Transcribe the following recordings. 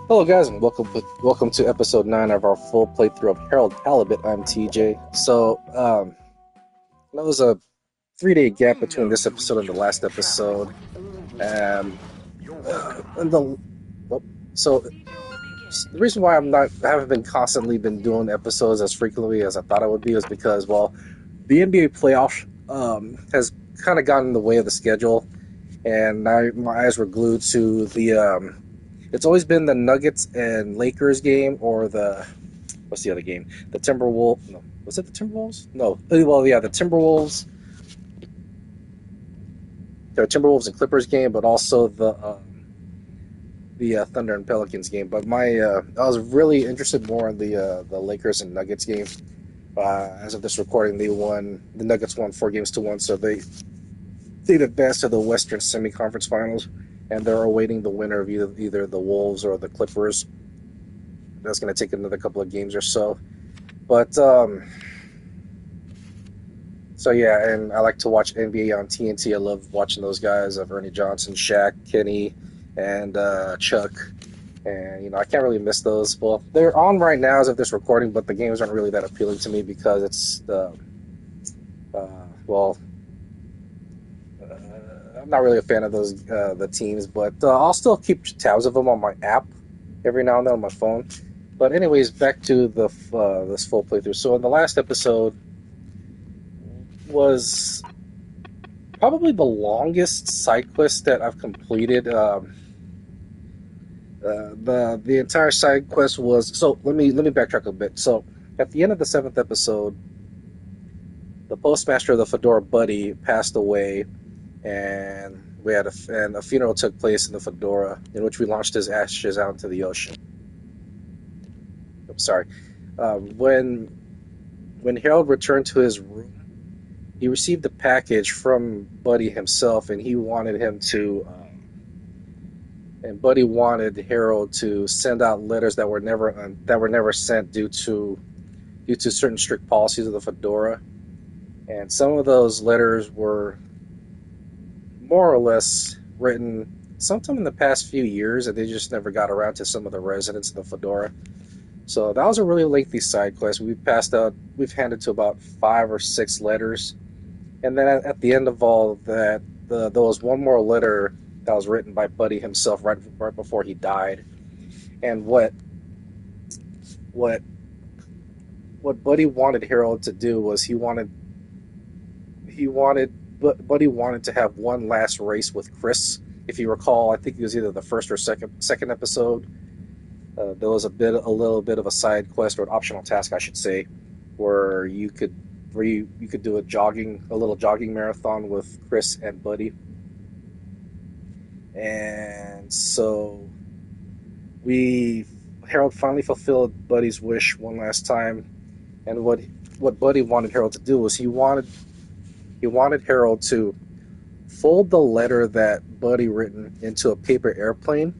Hello, guys, and welcome to episode 9 of our full playthrough of Halibut. I'm TJ. That was a 3-day gap between this episode and the last episode. Um, and the well, so the reason why I haven't been constantly been doing episodes as frequently as I thought I would be is because, well, the NBA playoffs has kind of gotten in the way of the schedule, and now my eyes were glued to the. It's always been the Nuggets and Lakers game, or what's the other game? The Timberwolves. No, was it the Timberwolves? No. Well, yeah, the Timberwolves. The Timberwolves and Clippers game, but also the Thunder and Pelicans game. But I was really interested more in the Lakers and Nuggets game. As of this recording, the Nuggets won 4-1, so they'd advanced to the Western Semi-Conference Finals, and they're awaiting the winner of either the Wolves or the Clippers. That's going to take another couple of games or so. But so yeah, and I like to watch NBA on TNT. I love watching those guys of Ernie Johnson, Shaq, Kenny, and Chuck. And I can't really miss those. Well, they're on right now as of this recording, but the games aren't really that appealing to me because it's well, I'm not really a fan of those the teams, but I'll still keep tabs of them on my app every now and then on my phone. But anyways, back to this full playthrough. So in the last episode was probably the longest side quest that I've completed. The entire side quest was so. Let me backtrack a bit. So at the end of the 7th episode, the postmaster of the Fedora Buddy passed away, and a funeral took place in the Fedora, in which we launched his ashes out into the ocean. I'm sorry. When Harold returned to his room, he received a package from Buddy himself, and he wanted him to. And Buddy wanted Harold to send out letters that were never sent due to certain strict policies of the Fedora, and some of those letters were more or less written sometime in the past few years, and they just never got around to some of the residents of the Fedora. So that was a really lengthy side quest. We've handed to about 5 or 6 letters, and then at the end of all that, there was one more letter that was written by Buddy himself right before he died. And what Buddy wanted Harold to do was Buddy wanted to have one last race with Chris. If you recall, I think it was either the first or second episode. There was a little bit of a side quest, or an optional task, I should say, where you could do a little jogging marathon with Chris and Buddy. And so Harold finally fulfilled Buddy's wish one last time. And what Buddy wanted Harold to do was he wanted Harold to fold the letter that Buddy written into a paper airplane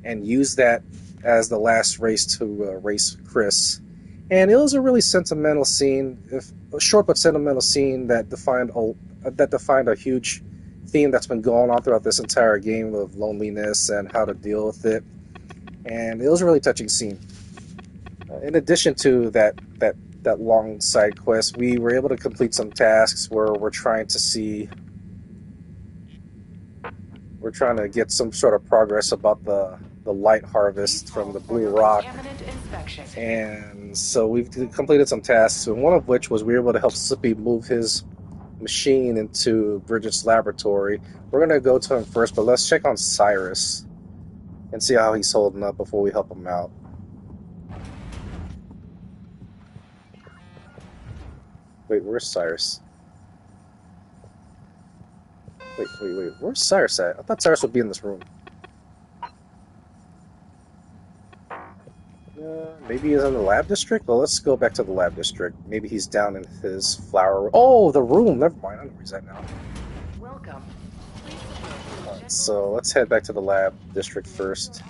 and use that as the last race to race Chris. And it was a really sentimental scene, a short but sentimental scene that defined a huge theme that's been going on throughout this entire game of loneliness and how to deal with it. And it was a really touching scene. In addition to that long side quest, we were able to complete some tasks where we're trying to get some sort of progress about the light harvest from the Blue Rock. And so we've completed some tasks, and one of which was we were able to help Slippy move his machine into Brigitte's laboratory. We're going to go to him first, but let's check on Cyrus and see how he's holding up before we help him out. Wait, where's Cyrus? Wait, where's Cyrus at? I thought Cyrus would be in this room. Maybe he's in the lab district? Well, let's go back to the lab district. Maybe he's down in his flower room. Oh, the room! Never mind, I know where he's at now. Welcome. Alright, so let's head back to the lab district first.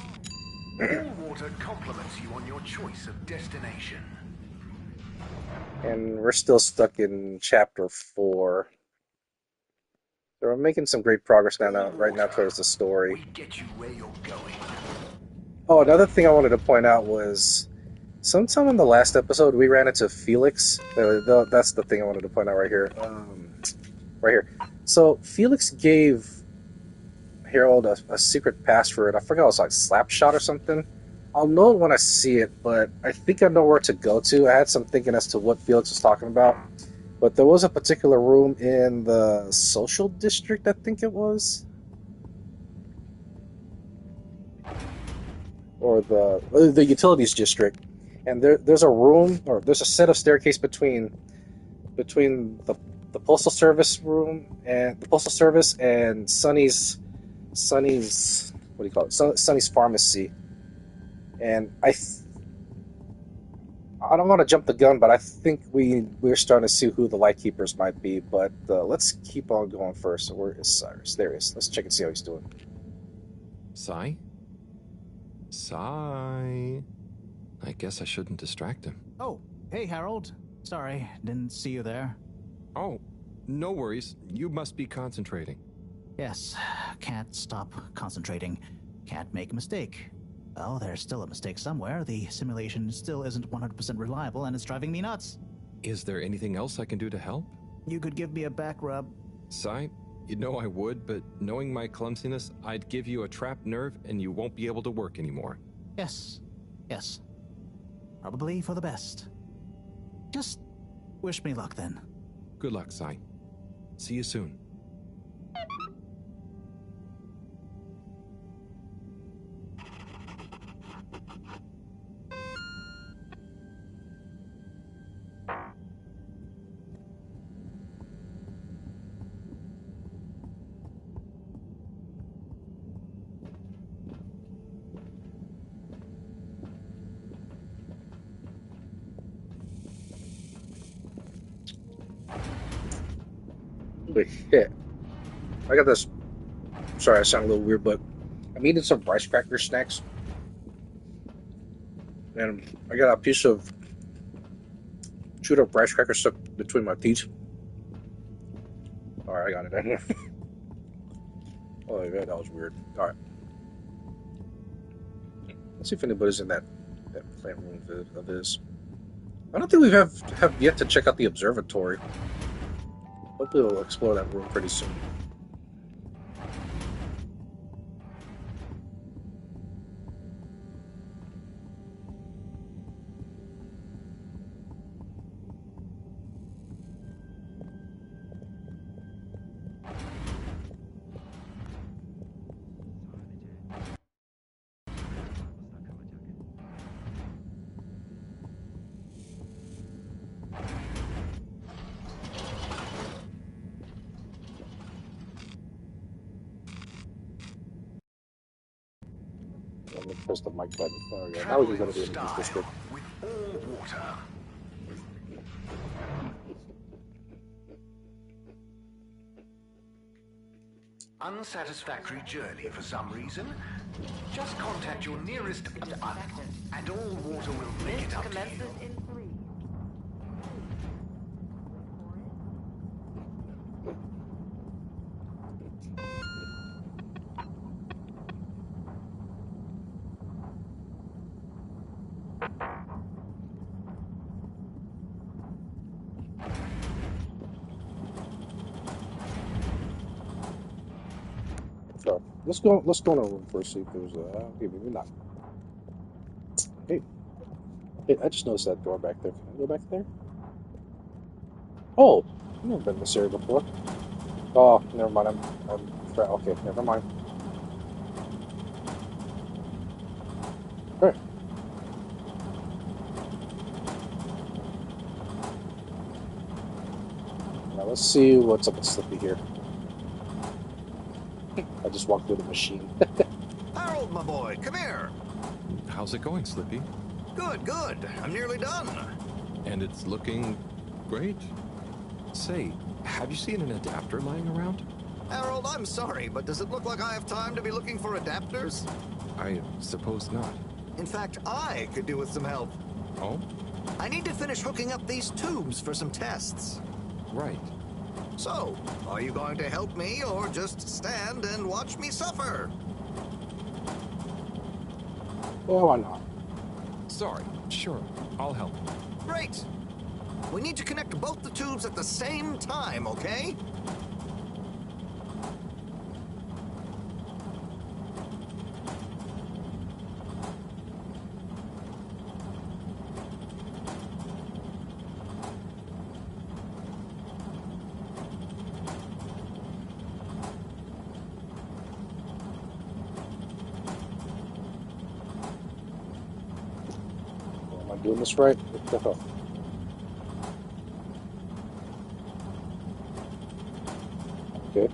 Water compliments you on your choice of destination. And we're still stuck in chapter 4. So we're making some great progress right now towards the story. We get you where you're going. Oh, another thing I wanted to point out was sometime in the last episode we ran into Felix. That's the thing I wanted to point out right here. Right here. So Felix gave Harold a secret password. I forgot it was like Slapshot or something. I'll know it when I see it, but I think I know where to go to. I had some thinking as to what Felix was talking about. But there was a particular room in the social district, I think it was. Or the utilities district. And there's a room, or there's a set of staircase between the postal service room and the postal service and Sonny's what do you call it? Sonny's pharmacy. And I don't want to jump the gun, but I think we're starting to see who the Lightkeepers might be. But let's keep on going first. So where is Cyrus? There he is. Let's check and see how he's doing. Sai? Sai? I guess I shouldn't distract him. Oh, hey Harold. Sorry, didn't see you there. Oh, no worries. You must be concentrating. Yes, can't stop concentrating. Can't make a mistake. Well, there's still a mistake somewhere. The simulation still isn't 100% reliable and it's driving me nuts. Is there anything else I can do to help? You could give me a back rub. Sai, you know I would, but knowing my clumsiness, I'd give you a trapped nerve and you won't be able to work anymore. Yes. Probably for the best. Just wish me luck then. Good luck, Sai. See you soon. But shit. I got this. Sorry, I sound a little weird, but I'm eating some rice cracker snacks. And I got a piece of chewed up rice cracker stuck between my teeth. Alright, I got it. Oh, yeah, that was weird. Alright. Let's see if anybody's in that plant room of his. I don't think we have yet to check out the observatory. Hopefully we'll explore that room pretty soon. Let me press the mic button. There we go. Now we're going to be in the district. With all water. Unsatisfactory journey for some reason? Just contact your nearest and all water will make it up to you. So let's go in a room first. See if there's maybe not. Hey, I just noticed that door back there. Can I go back there? Oh, I've never been in this area before. Oh, never mind. Okay, never mind. All right. Now let's see what's up with Slippy here. I just walked through the machine. Harold, my boy, come here. How's it going, Slippy? Good. I'm nearly done. And it's looking great. Say, have you seen an adapter lying around? Harold, I'm sorry, but does it look like I have time to be looking for adapters? I suppose not. In fact, I could do with some help. Oh? I need to finish hooking up these tubes for some tests. Right. So, are you going to help me or just stand and watch me suffer? Well, why not? Sorry. Sure, I'll help. Great! We need to connect both the tubes at the same time, okay? Am I doing this right? What the hell? Okay.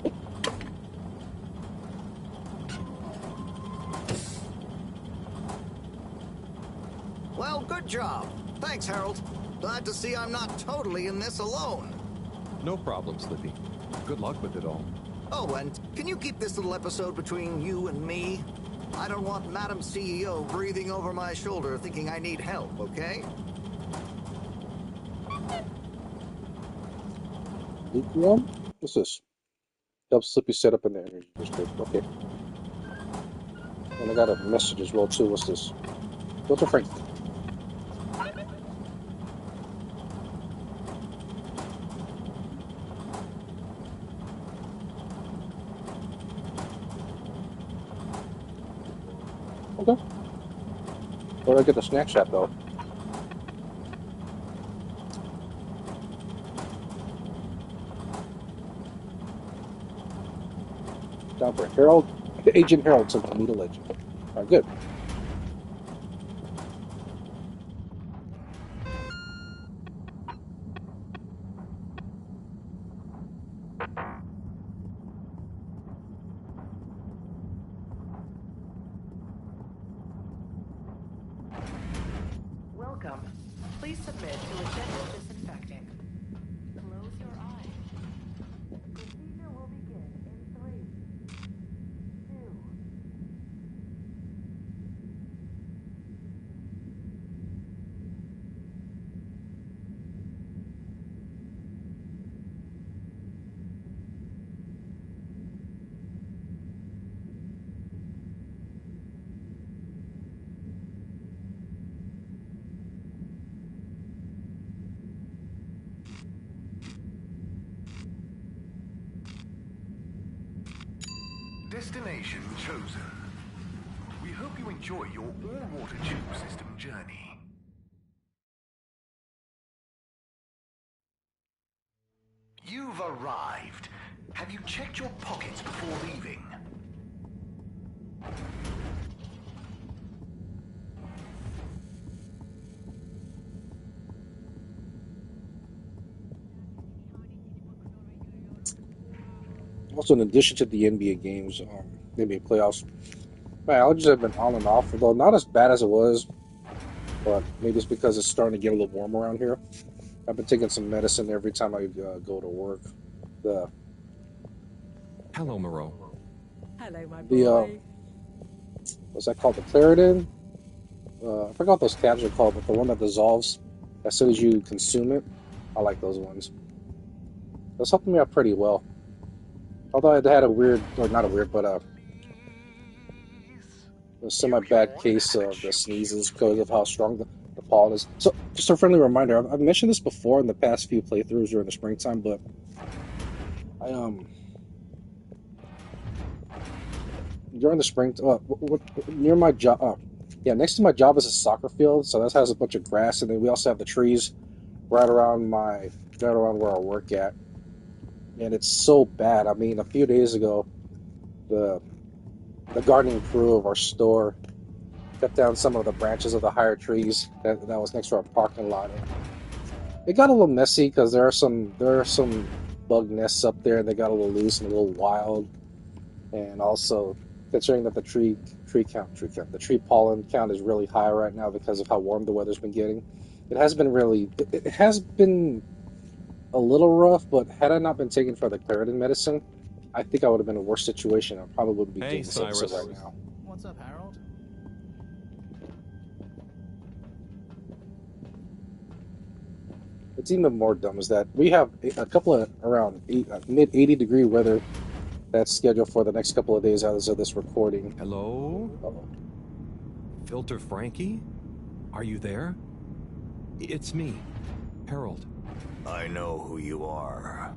Well, good job. Thanks, Harold. Glad to see I'm not totally in this alone. No problem, Slippy. Good luck with it all. Oh, and can you keep this little episode between you and me? I don't want Madam CEO breathing over my shoulder thinking I need help, okay? Lukewarm? What's this? Help Slippy set up in the energy district. Okay. And I got a message as well too. What's this? Filter Frank. Okay. Where do I get the snack shack though? Down for Harold, Agent Harold, so meet a legend. All right, good. Welcome. Please submit to a general disinfecting. Close your eyes. Procedure will begin in 3, 2. Destination chosen. We hope you enjoy your all-water tube system journey. You've arrived. Have you checked your pockets before leaving? Also, in addition to the NBA games, NBA playoffs, my allergies have been on and off, although not as bad as it was. But maybe it's because it's starting to get a little warm around here. I've been taking some medicine every time I go to work. The Hello, Moreau. Hello, my the boy. what's that called? The Claritin. I forgot what those tabs are called, but the one that dissolves as soon as you consume it. I like those ones. That's helping me out pretty well. Although I had a weird, or not a weird, but a semi-bad case of the sneezes because of how strong the pollen is. So, just a friendly reminder, I've mentioned this before in the past few playthroughs during the springtime, but I during the spring, near my job, next to my job is a soccer field, so that has a bunch of grass, and then we also have the trees right around where I work at, and it's so bad. I mean, a few days ago, the gardening crew of our store cut down some of the branches of the higher trees that was next to our parking lot. It got a little messy because there are some bug nests up there, and they got a little loose and a little wild. And also, considering that the tree pollen count is really high right now because of how warm the weather's been getting, it has been a little rough. But had I not been taking for the Claritin medicine, I think I would have been in a worse situation. I probably wouldn't be Hey, doing this episode Cyrus. right now. What's up, Harold? It's even more dumb is that we have a couple of around mid 80-degree weather that's scheduled for the next couple of days as of this recording. Hello? Uh-oh. Filter Frankie? Are you there? It's me, Harold. I know who you are.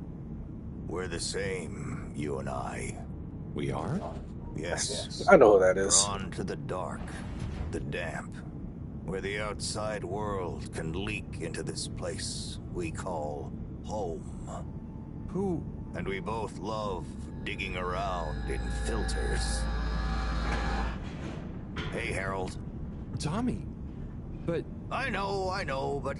We're the same, you and I. We are? Yes. I know who that is. Drawn to the dark, the damp, where the outside world can leak into this place we call home. Who? And we both love digging around in filters. Hey, Harold. Tommy. But... I know, but...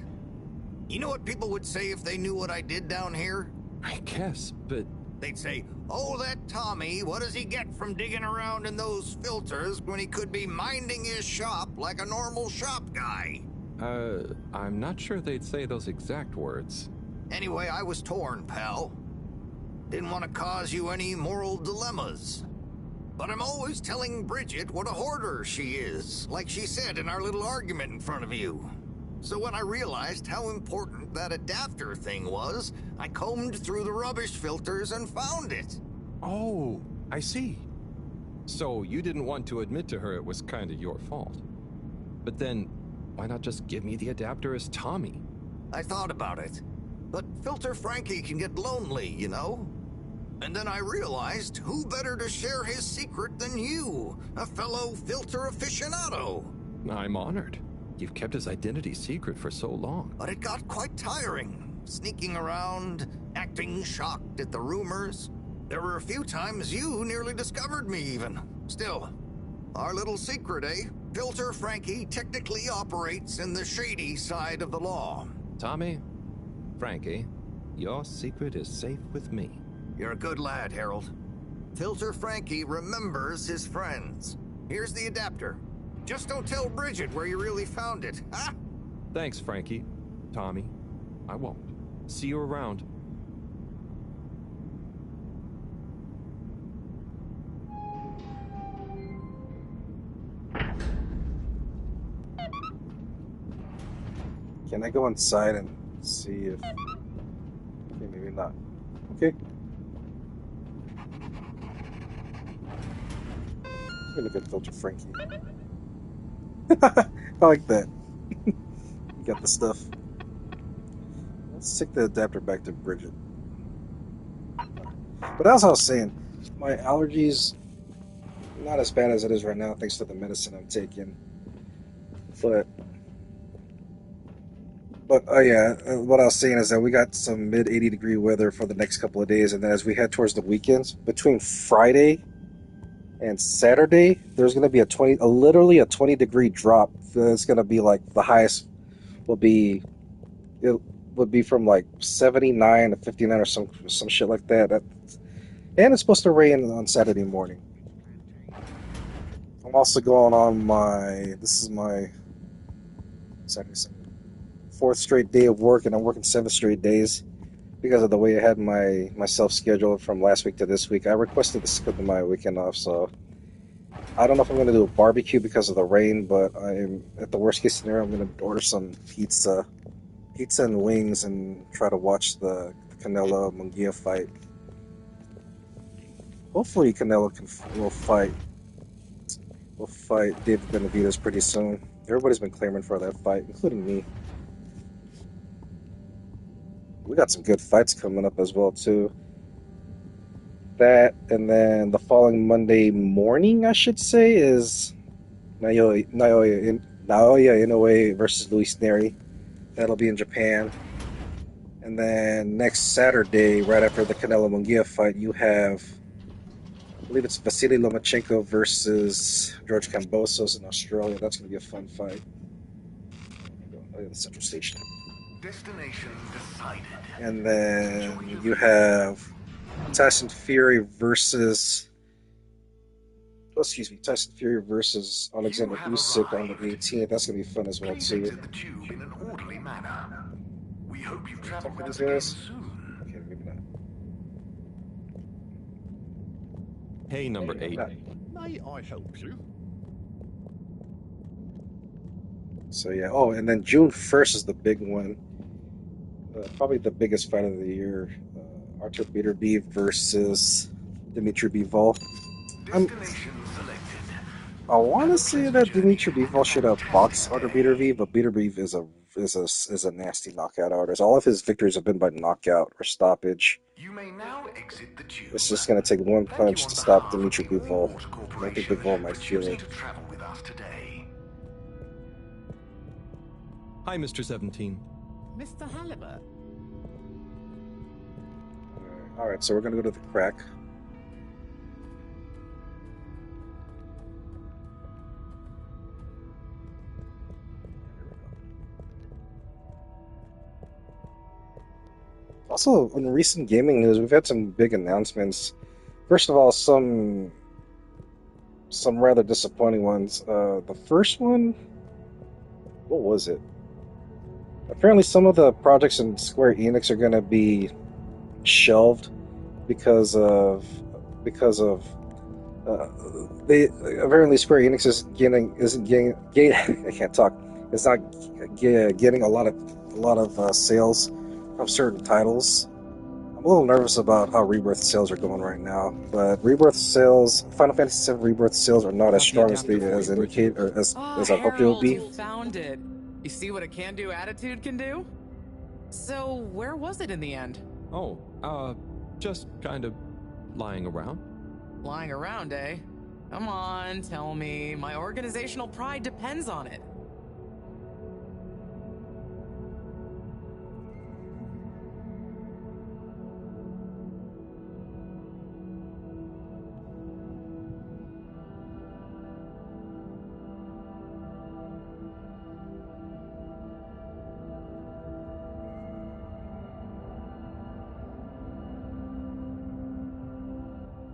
You know what people would say if they knew what I did down here? I guess, but... They'd say, oh, that Tommy, what does he get from digging around in those filters when he could be minding his shop like a normal shop guy? I'm not sure they'd say those exact words. Anyway, I was torn, pal. Didn't want to cause you any moral dilemmas. But I'm always telling Brigitte what a hoarder she is, like she said in our little argument in front of you. So when I realized how important that adapter thing was, I combed through the rubbish filters and found it. Oh, I see. So you didn't want to admit to her it was kind of your fault. But then, why not just give me the adapter as Tommy? I thought about it. But Filter Frankie can get lonely, you know? And then I realized who better to share his secret than you, a fellow filter aficionado. I'm honored. You've kept his identity secret for so long. But it got quite tiring, sneaking around, acting shocked at the rumors. There were a few times you nearly discovered me even. Still, our little secret, eh? Filter Frankie technically operates in the shady side of the law. Tommy, Frankie, your secret is safe with me. You're a good lad, Harold. Filter Frankie remembers his friends. Here's the adapter. Just don't tell Brigitte where you really found it, huh? Thanks, Frankie. Tommy, I won't. See you around. Can I go inside and see if... Okay, maybe not. Okay. Look at Filter Frankie. I like that. You got the stuff. Let's take the adapter back to Brigitte. But as I was saying, my allergies not as bad as it is right now thanks to the medicine I'm taking. But yeah, what I was saying is that we got some mid 80 degree weather for the next couple of days, and then as we head towards the weekends, between Friday and Saturday, there's going to be literally a 20 degree drop. It's going to be like the highest would be from like 79 to 59 or some shit like that. And it's supposed to rain on Saturday morning. I'm also going on this is my Saturday, fourth straight day of work, and I'm working 7 straight days because of the way I had myself scheduled from last week to this week. I requested to skip my weekend off, so I don't know if I'm going to do a barbecue because of the rain, but I'm at the worst case scenario, I'm going to order some pizza and wings and try to watch the Canelo Munguia fight. Hopefully Canelo will fight David Benavidez pretty soon. Everybody's been clamoring for that fight, including me. We got some good fights coming up as well, too. That, and then the following Monday morning, I should say, is Naoya Inoue versus Luis Neri. That'll be in Japan. And then next Saturday, right after the Canelo Munguia fight, you have, I believe it's Vasily Lomachenko versus George Kambosos in Australia. That's going to be a fun fight. The Central Station. Destination decided. And then you have Tyson Fury versus Alexander Usyk on the 18th. That's going to be fun as well, Please too. exit the tube in an orderly manner. We hope you travel Talk to with us these again guys? soon. Okay, maybe not. Hey, number 8. May I help you? So yeah, oh, and then June 1st is the big one. Probably the biggest fight of the year. Artur Beterbiev versus Dmitry Bivol. Destination selected. I want to say that Dimitri Bivol should have boxed under Beater V, but Beater V is a nasty knockout artist. All of his victories have been by knockout or stoppage. You may now exit the tube. It's just going to take one Thank you punch on to stop behalf of Dimitri the All Bivol. Water And I think Corporation Bivol might for feel choosing it. to travel with us today. Hi, Mr. 17. Mr. Halibut. Alright, so we're going to go to the crack. Also, in recent gaming news, we've had some big announcements. First of all, some rather disappointing ones. The first one, what was it? Apparently, some of the projects in Square Enix are going to be shelved because of they apparently Square Enix isn't getting I can't talk. It's not getting a lot of sales from certain titles. I'm a little nervous about how Rebirth sales are going right now, but Rebirth sales, Final Fantasy VII Rebirth sales are not as strong as they as indicate or as I hoped it would be. You found it. You see what a can-do attitude can do? So, where was it in the end? Oh, just kind of lying around. Lying around, eh? Come on, tell me. My organizational pride depends on it.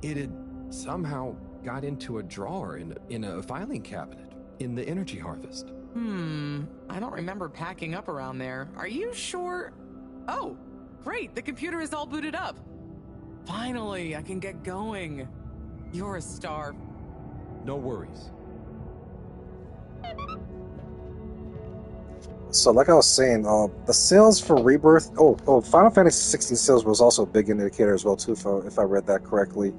It had somehow got into a drawer in a filing cabinet in the energy harvest. I don't remember packing up around there. Are you sure? Oh, great, the computer is all booted up. Finally, I can get going. You're a star. No worries. So, like I was saying, the sales for Rebirth. Final Fantasy 16 sales was also a big indicator as well too, if I read that correctly.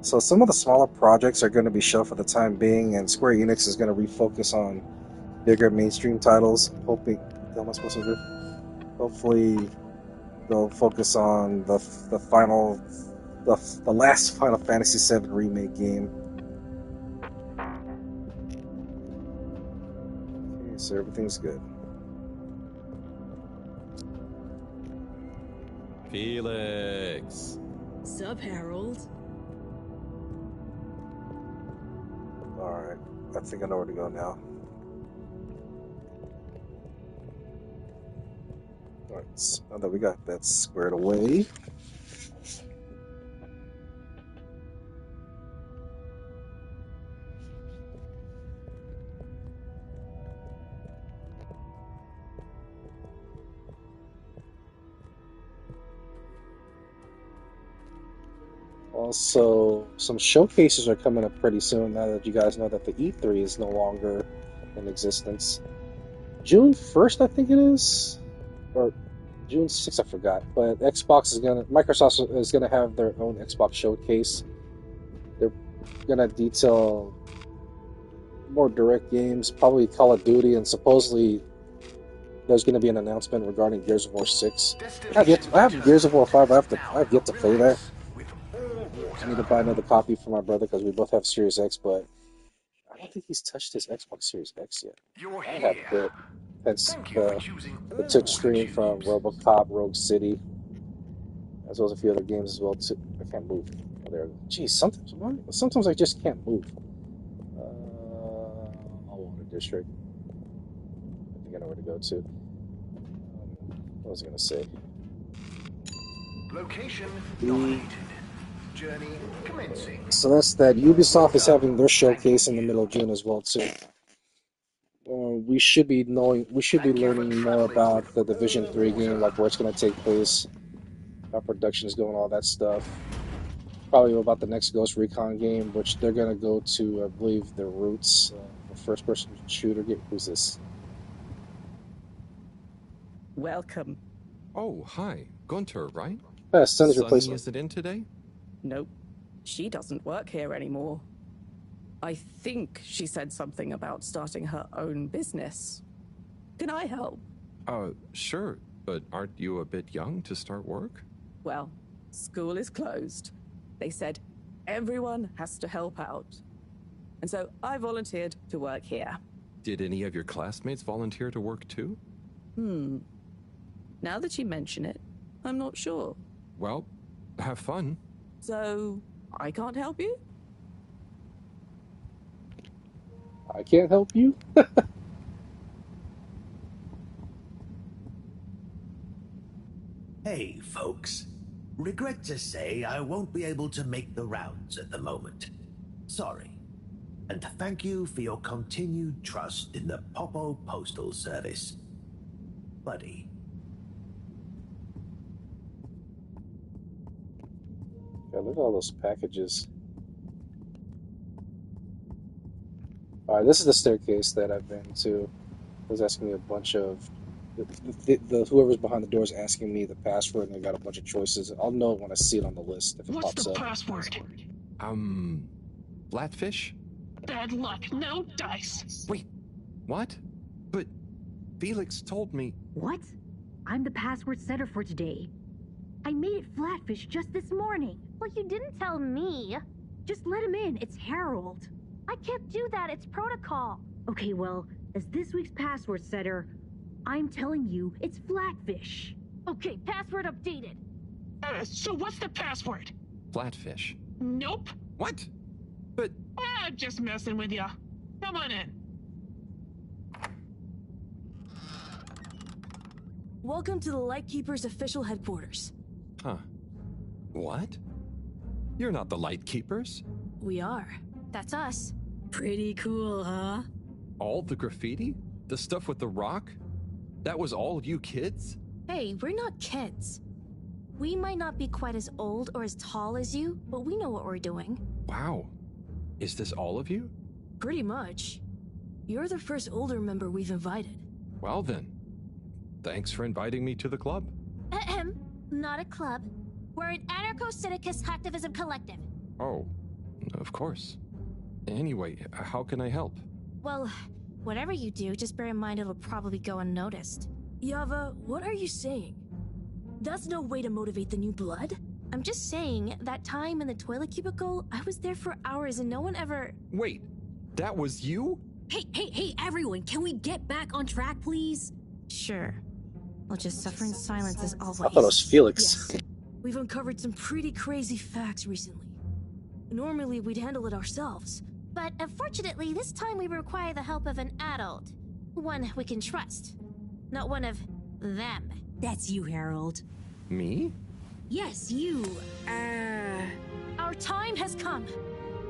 So, some of the smaller projects are going to be shelved for the time being, and Square Enix is going to refocus on bigger mainstream titles. Hoping, what am I supposed to do? Hopefully, they'll focus on the last Final Fantasy VII remake game. Okay, so everything's good. Felix. Sup, Harold? Alright, I think I know where to go now. Alright, so now that we got that squared away. Also, some showcases are coming up pretty soon now that you guys know that the E3 is no longer in existence. June 1st, I think it is, or June 6th, I forgot. But Microsoft is gonna have their own Xbox showcase. They're gonna detail more direct games, probably Call of Duty, and supposedly there's gonna be an announcement regarding Gears of War 6. I have Gears of War 5. I have yet to play that. I need to buy another copy for my brother because we both have Series X, but I don't think he's touched his Xbox Series X yet. I have it. That's the touch screen from RoboCop, Rogue City, as well as a few other games as well too. I can't move. Oh, there. Geez, sometimes I just can't move. All Water District. I think I know where to go to. What was I gonna say? Location nominated. Journey commencing. So that's that. Ubisoft is having their showcase in the middle of June as well too. We should be learning more about the Division 3 game, like where it's going to take place, how production is going, all that stuff. Probably about the next Ghost Recon game, which they're going to go to, I believe, their roots, the first-person shooter game. Who's this? Welcome. Oh, hi. Gunter, right? Sunny's Sunny replacement. isn't in today? Nope. She doesn't work here anymore. I think she said something about starting her own business. Can I help? Sure, but aren't you a bit young to start work? Well, school is closed. They said everyone has to help out. And so I volunteered to work here. Did any of your classmates volunteer to work too? Now that you mention it, I'm not sure. Well, have fun. So, I can't help you? I can't help you? Hey, folks. Regret to say I won't be able to make the rounds at the moment. Sorry. And thank you for your continued trust in the Popo Postal Service. Buddy. Yeah, look at all those packages. Alright, this is the staircase that I've been to. It was asking me a bunch of... whoever's behind the door is asking me the password, and I got a bunch of choices. I'll know when I see it on the list if it What's pops the up. password? Flatfish? Bad luck, no dice. Wait, what? But Felix told me... What? I'm the password setter for today. I made it Flatfish just this morning. Well, you didn't tell me. Just let him in, it's Harold. I can't do that, it's protocol. Okay, well, as this week's password setter, I'm telling you, it's Flatfish. Okay, password updated. So what's the password? Flatfish. Nope. What? But... just messing with ya. Come on in. Welcome to the Lightkeepers' official headquarters. Huh. What? You're not the Lightkeepers? We are. That's us. Pretty cool, huh? All the graffiti? The stuff with the rock? That was all you kids? Hey, we're not kids. We might not be quite as old or as tall as you, but we know what we're doing. Wow. Is this all of you? Pretty much. You're the first older member we've invited. Well then, thanks for inviting me to the club. Ahem. Not a club. We're an anarcho-syndicist hacktivism collective. Oh, of course. Anyway, how can I help? Well, whatever you do, just bear in mind it'll probably go unnoticed. Yava, what are you saying? That's no way to motivate the new blood. I'm just saying, that time in the toilet cubicle, I was there for hours and no one ever... Wait, that was you? Hey, everyone, can we get back on track, please? Sure. We'll just suffer in silence as always. I thought it was Felix. Yes. We've uncovered some pretty crazy facts recently. Normally, we'd handle it ourselves. But unfortunately, this time we require the help of an adult. One we can trust. Not one of them. That's you, Harold. Me? Yes, you. Our time has come.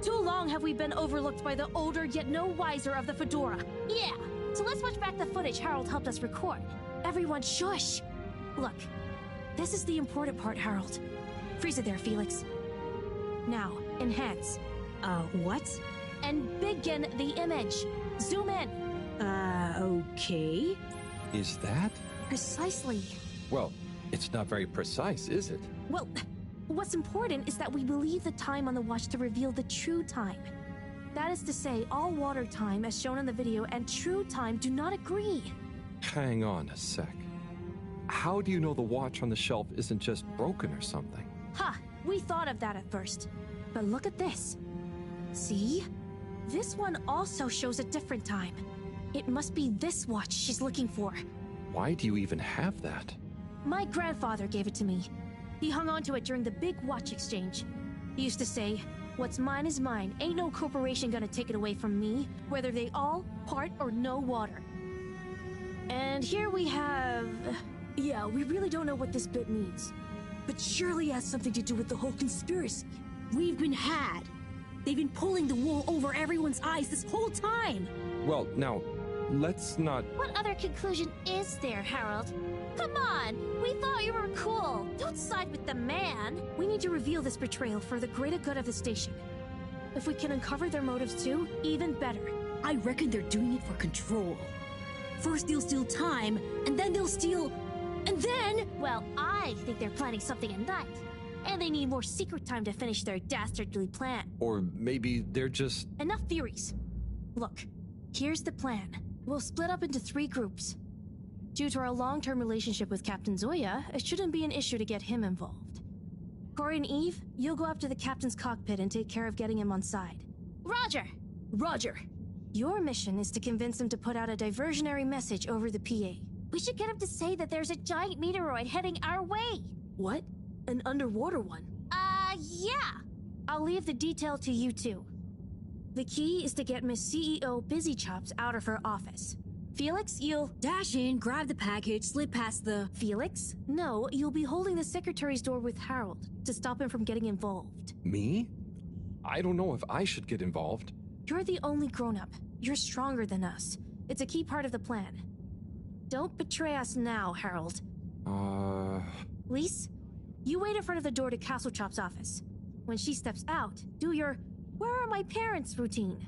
Too long have we been overlooked by the older yet no wiser of the Fedora. Yeah, so let's watch back the footage Harold helped us record. Everyone shush. Look, this is the important part, Harold. Freeze it there, Felix. Now, enhance. What? And begin the image. Zoom in. Okay. Is that? Precisely. Well, it's not very precise, is it? Well, what's important is that we believe the time on the watch to reveal the true time. That is to say, all water time, as shown in the video, and true time do not agree. Hang on a sec. How do you know the watch on the shelf isn't just broken or something? Ha! We thought of that at first. But look at this. See? This one also shows a different time. It must be this watch she's looking for. Why do you even have that? My grandfather gave it to me. He hung on to it during the big watch exchange. He used to say, "What's mine is mine. Ain't no corporation gonna take it away from me, whether they all, part, or no water." And here we have... Yeah, we really don't know what this bit means. But surely it has something to do with the whole conspiracy. We've been had. They've been pulling the wool over everyone's eyes this whole time. Well, now, let's not... What other conclusion is there, Harold? Come on! We thought you were cool! Don't side with the man! We need to reveal this betrayal for the greater good of the station. If we can uncover their motives too, even better. I reckon they're doing it for control. First they'll steal time, and then they'll steal... And then... Well, I think they're planning something at night. And they need more secret time to finish their dastardly plan. Or maybe they're just... Enough theories. Look, here's the plan. We'll split up into 3 groups. Due to our long-term relationship with Captain Zoya, it shouldn't be an issue to get him involved. Corey and Eve, you'll go up to the captain's cockpit and take care of getting him on side. Roger! Roger! Your mission is to convince him to put out a diversionary message over the PA. We should get him to say that there's a giant meteoroid heading our way. What? An underwater one? Yeah. I'll leave the detail to you two. The key is to get Miss CEO Busy Chops out of her office. Felix, you'll... Dash in, grab the package, slip past the... Felix? No, you'll be holding the secretary's door with Harold to stop him from getting involved. Me? I don't know if I should get involved. You're the only grown-up. You're stronger than us. It's a key part of the plan. Don't betray us now, Harold. Lise, you wait in front of the door to Casselchop's office. When she steps out, do your "Where are my parents?" routine.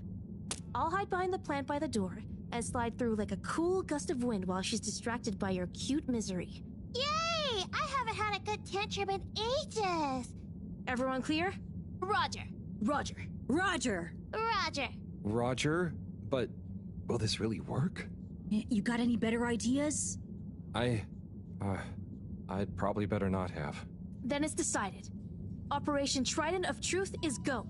I'll hide behind the plant by the door and slide through like a cool gust of wind while she's distracted by your cute misery. Yay! I haven't had a good tantrum in ages. Everyone clear? Roger. Roger. Roger. Roger. Roger? But will this really work? You got any better ideas? I'd probably better not have. Then it's decided. Operation Trident of Truth is go.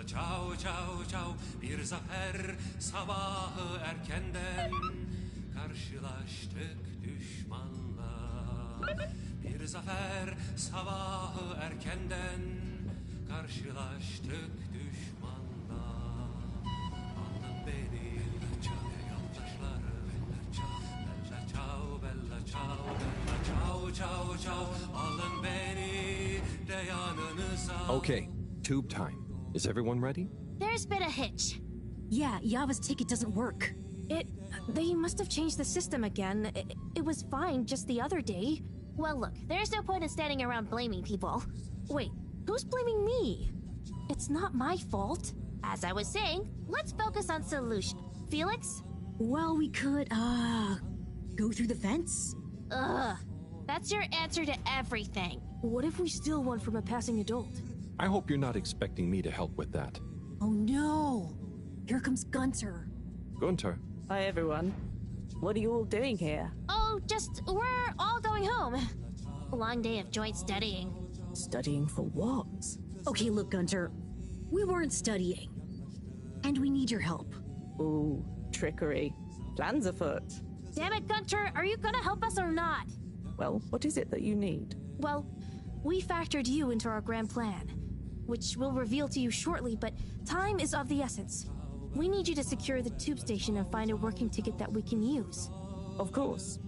Ciao ciao ciao bir zafer sabahı erkenden karşılaştık düşmanla bir zafer sabahı erkenden karşılaştık düşmanla alın beni yoldaşlar bella ciao bella ciao ciao ciao alın beni de yanınıza. Okay, tube time. Is everyone ready? There's been a hitch. Yeah, Yava's ticket doesn't work. They must have changed the system again. It was fine just the other day. Well, look, there's no point in standing around blaming people. Wait, who's blaming me? It's not my fault. As I was saying, let's focus on solution. Felix? Well, we could, go through the fence? Ugh. That's your answer to everything. What if we steal one from a passing adult? I hope you're not expecting me to help with that. Oh no! Here comes Gunter. Gunter. Hi, everyone. What are you all doing here? Oh, we're all going home. A long day of joint studying. Studying for what? Okay, look, Gunter. We weren't studying. And we need your help. Ooh, trickery. Plans afoot. Damn it, Gunter, are you gonna help us or not? Well, what is it that you need? Well, we factored you into our grand plan, which we'll reveal to you shortly, but time is of the essence. We need you to secure the tube station and find a working ticket that we can use. Of course.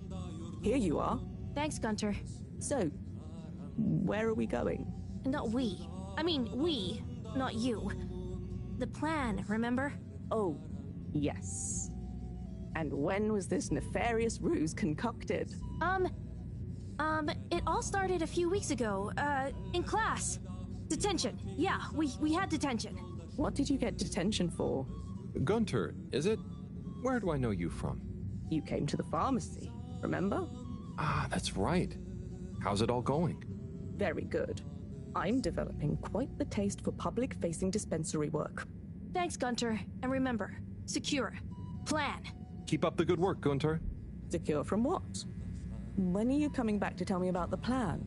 Here you are. Thanks, Gunter. So, where are we going? Not we. I mean, we, not you. The plan, remember? Oh, yes. And when was this nefarious ruse concocted? It all started a few weeks ago, in class. Detention. Yeah, we had detention. What did you get detention for? Gunter, is it? Where do I know you from? You came to the pharmacy, remember? Ah, that's right. How's it all going? Very good. I'm developing quite the taste for public-facing dispensary work. Thanks, Gunter. And remember, secure. Plan. Keep up the good work, Gunter. Secure from what? When are you coming back to tell me about the plan?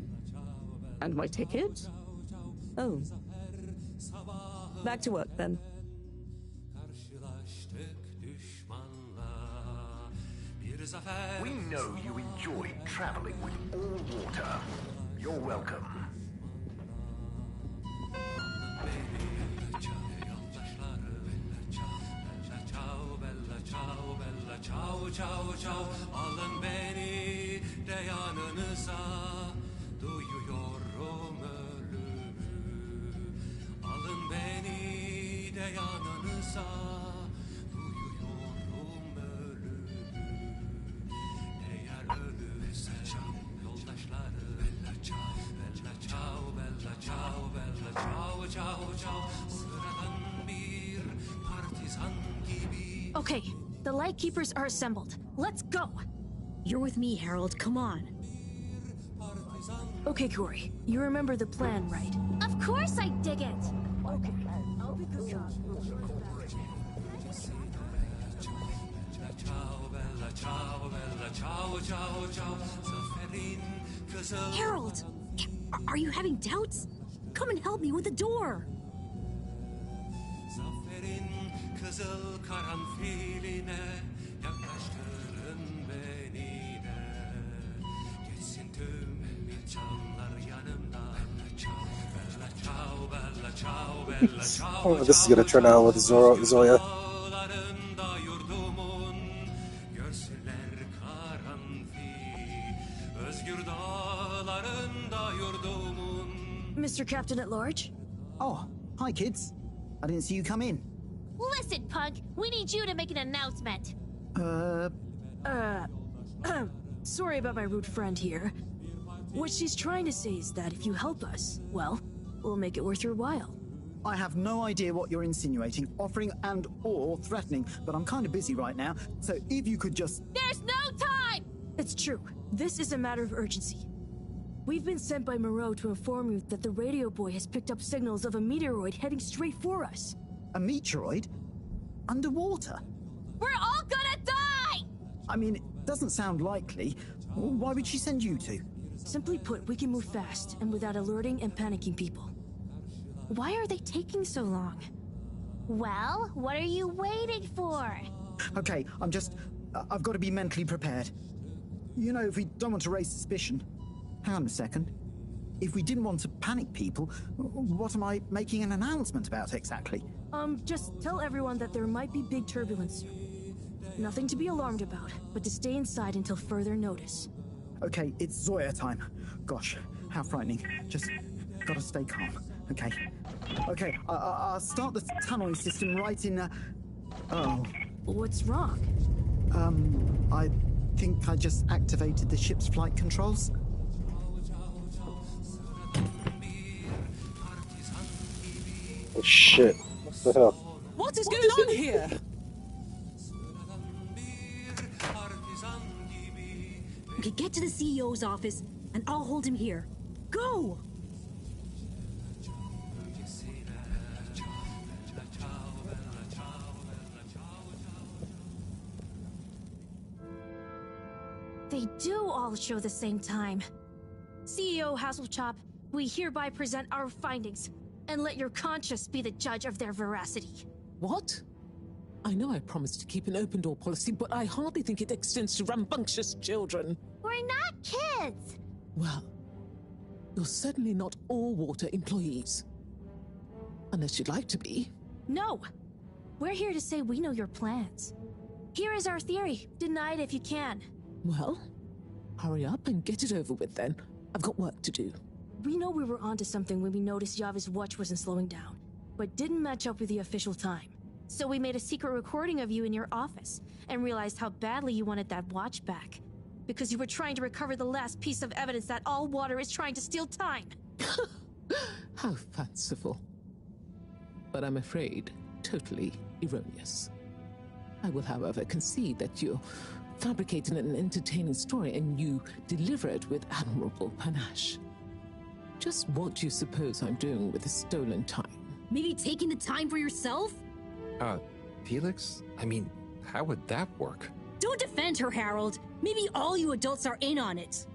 And my ticket? Oh. Back to work, then. We know you enjoy traveling with all water. You're welcome. Ciao ciao ciao alın beni de yanınıza duyuyorum ölümü alın beni de yanınıza duyuyorum ölümü eğer ölürse yoldaşları bella ciao bella ciao bella ciao bella ciao ciao ciao sıradan bir partizan gibi. Okay, the Lightkeepers are assembled. Let's go! You're with me, Harold. Come on. Okay, Corey. You remember the plan, right? Of course I dig it! Okay, I'll be good cop. Harold! Are you having doubts? Come and help me with the door! Oh, this is gonna turn out with Zoya. Mr. Captain at Large? Oh, hi kids. I didn't see you come in. Listen, Pug, we need you to make an announcement. Sorry about my rude friend here. What she's trying to say is that if you help us, well, we'll make it worth your while. I have no idea what you're insinuating, offering and or threatening, but I'm kind of busy right now, so if you could just... There's no time! It's true. This is a matter of urgency. We've been sent by Moreau to inform you that the radio boy has picked up signals of a meteoroid heading straight for us. A meteoroid? Underwater? We're all gonna die! I mean, it doesn't sound likely. Why would she send you two? Simply put, we can move fast and without alerting and panicking people. Why are they taking so long? Well, what are you waiting for? Okay, I've got to be mentally prepared. You know, if we don't want to raise suspicion... Hang on a second. If we didn't want to panic people, what am I making an announcement about exactly? Just tell everyone that there might be big turbulence soon. Nothing to be alarmed about, but to stay inside until further notice. Okay, it's Zoya time. Gosh, how frightening. Just gotta stay calm. Okay. Okay, I'll start the tunneling system right in... Oh. What's wrong? I think I just activated the ship's flight controls. Oh shit. What the hell? What is going on here? Okay, get to the CEO's office, and I'll hold him here. Go! They do all show the same time. CEO Casselchop, we hereby present our findings, and let your conscience be the judge of their veracity. What? I know I promised to keep an open door policy, but I hardly think it extends to rambunctious children. We're not kids! Well, you're certainly not all water employees. Unless you'd like to be. No! We're here to say we know your plans. Here is our theory. Deny it if you can. Well, hurry up and get it over with then. I've got work to do. We know we were onto something when we noticed Yava's watch wasn't slowing down, but didn't match up with the official time. So we made a secret recording of you in your office, and realized how badly you wanted that watch back. Because you were trying to recover the last piece of evidence that all water is trying to steal time. How fanciful. But I'm afraid, totally erroneous. I will, however, concede that you fabricated an entertaining story and you deliver it with admirable panache. Just what do you suppose I'm doing with the stolen time? Maybe taking the time for yourself? Felix? I mean, how would that work? Don't defend her, Harold. Maybe all you adults are in on it.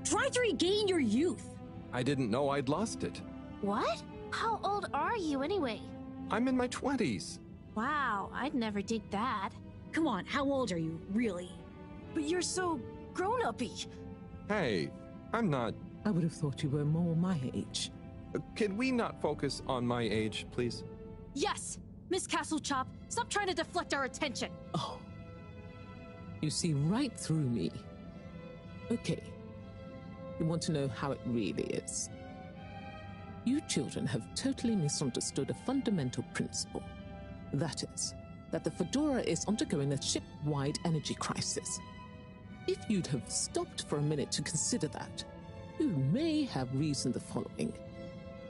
Try to regain your youth. I didn't know I'd lost it. What? How old are you anyway? I'm in my 20s. Wow, I'd never dig that. Come on, how old are you, really? But you're so grown-uppy. Hey, I'm not... I would have thought you were more my age. Could we not focus on my age, please? Yes! Miss Casselchop, stop trying to deflect our attention! Oh. You see right through me. Okay. You want to know how it really is. You children have totally misunderstood a fundamental principle. That is, that the Fedora is undergoing a ship-wide energy crisis. If you'd have stopped for a minute to consider that, you may have reasoned the following.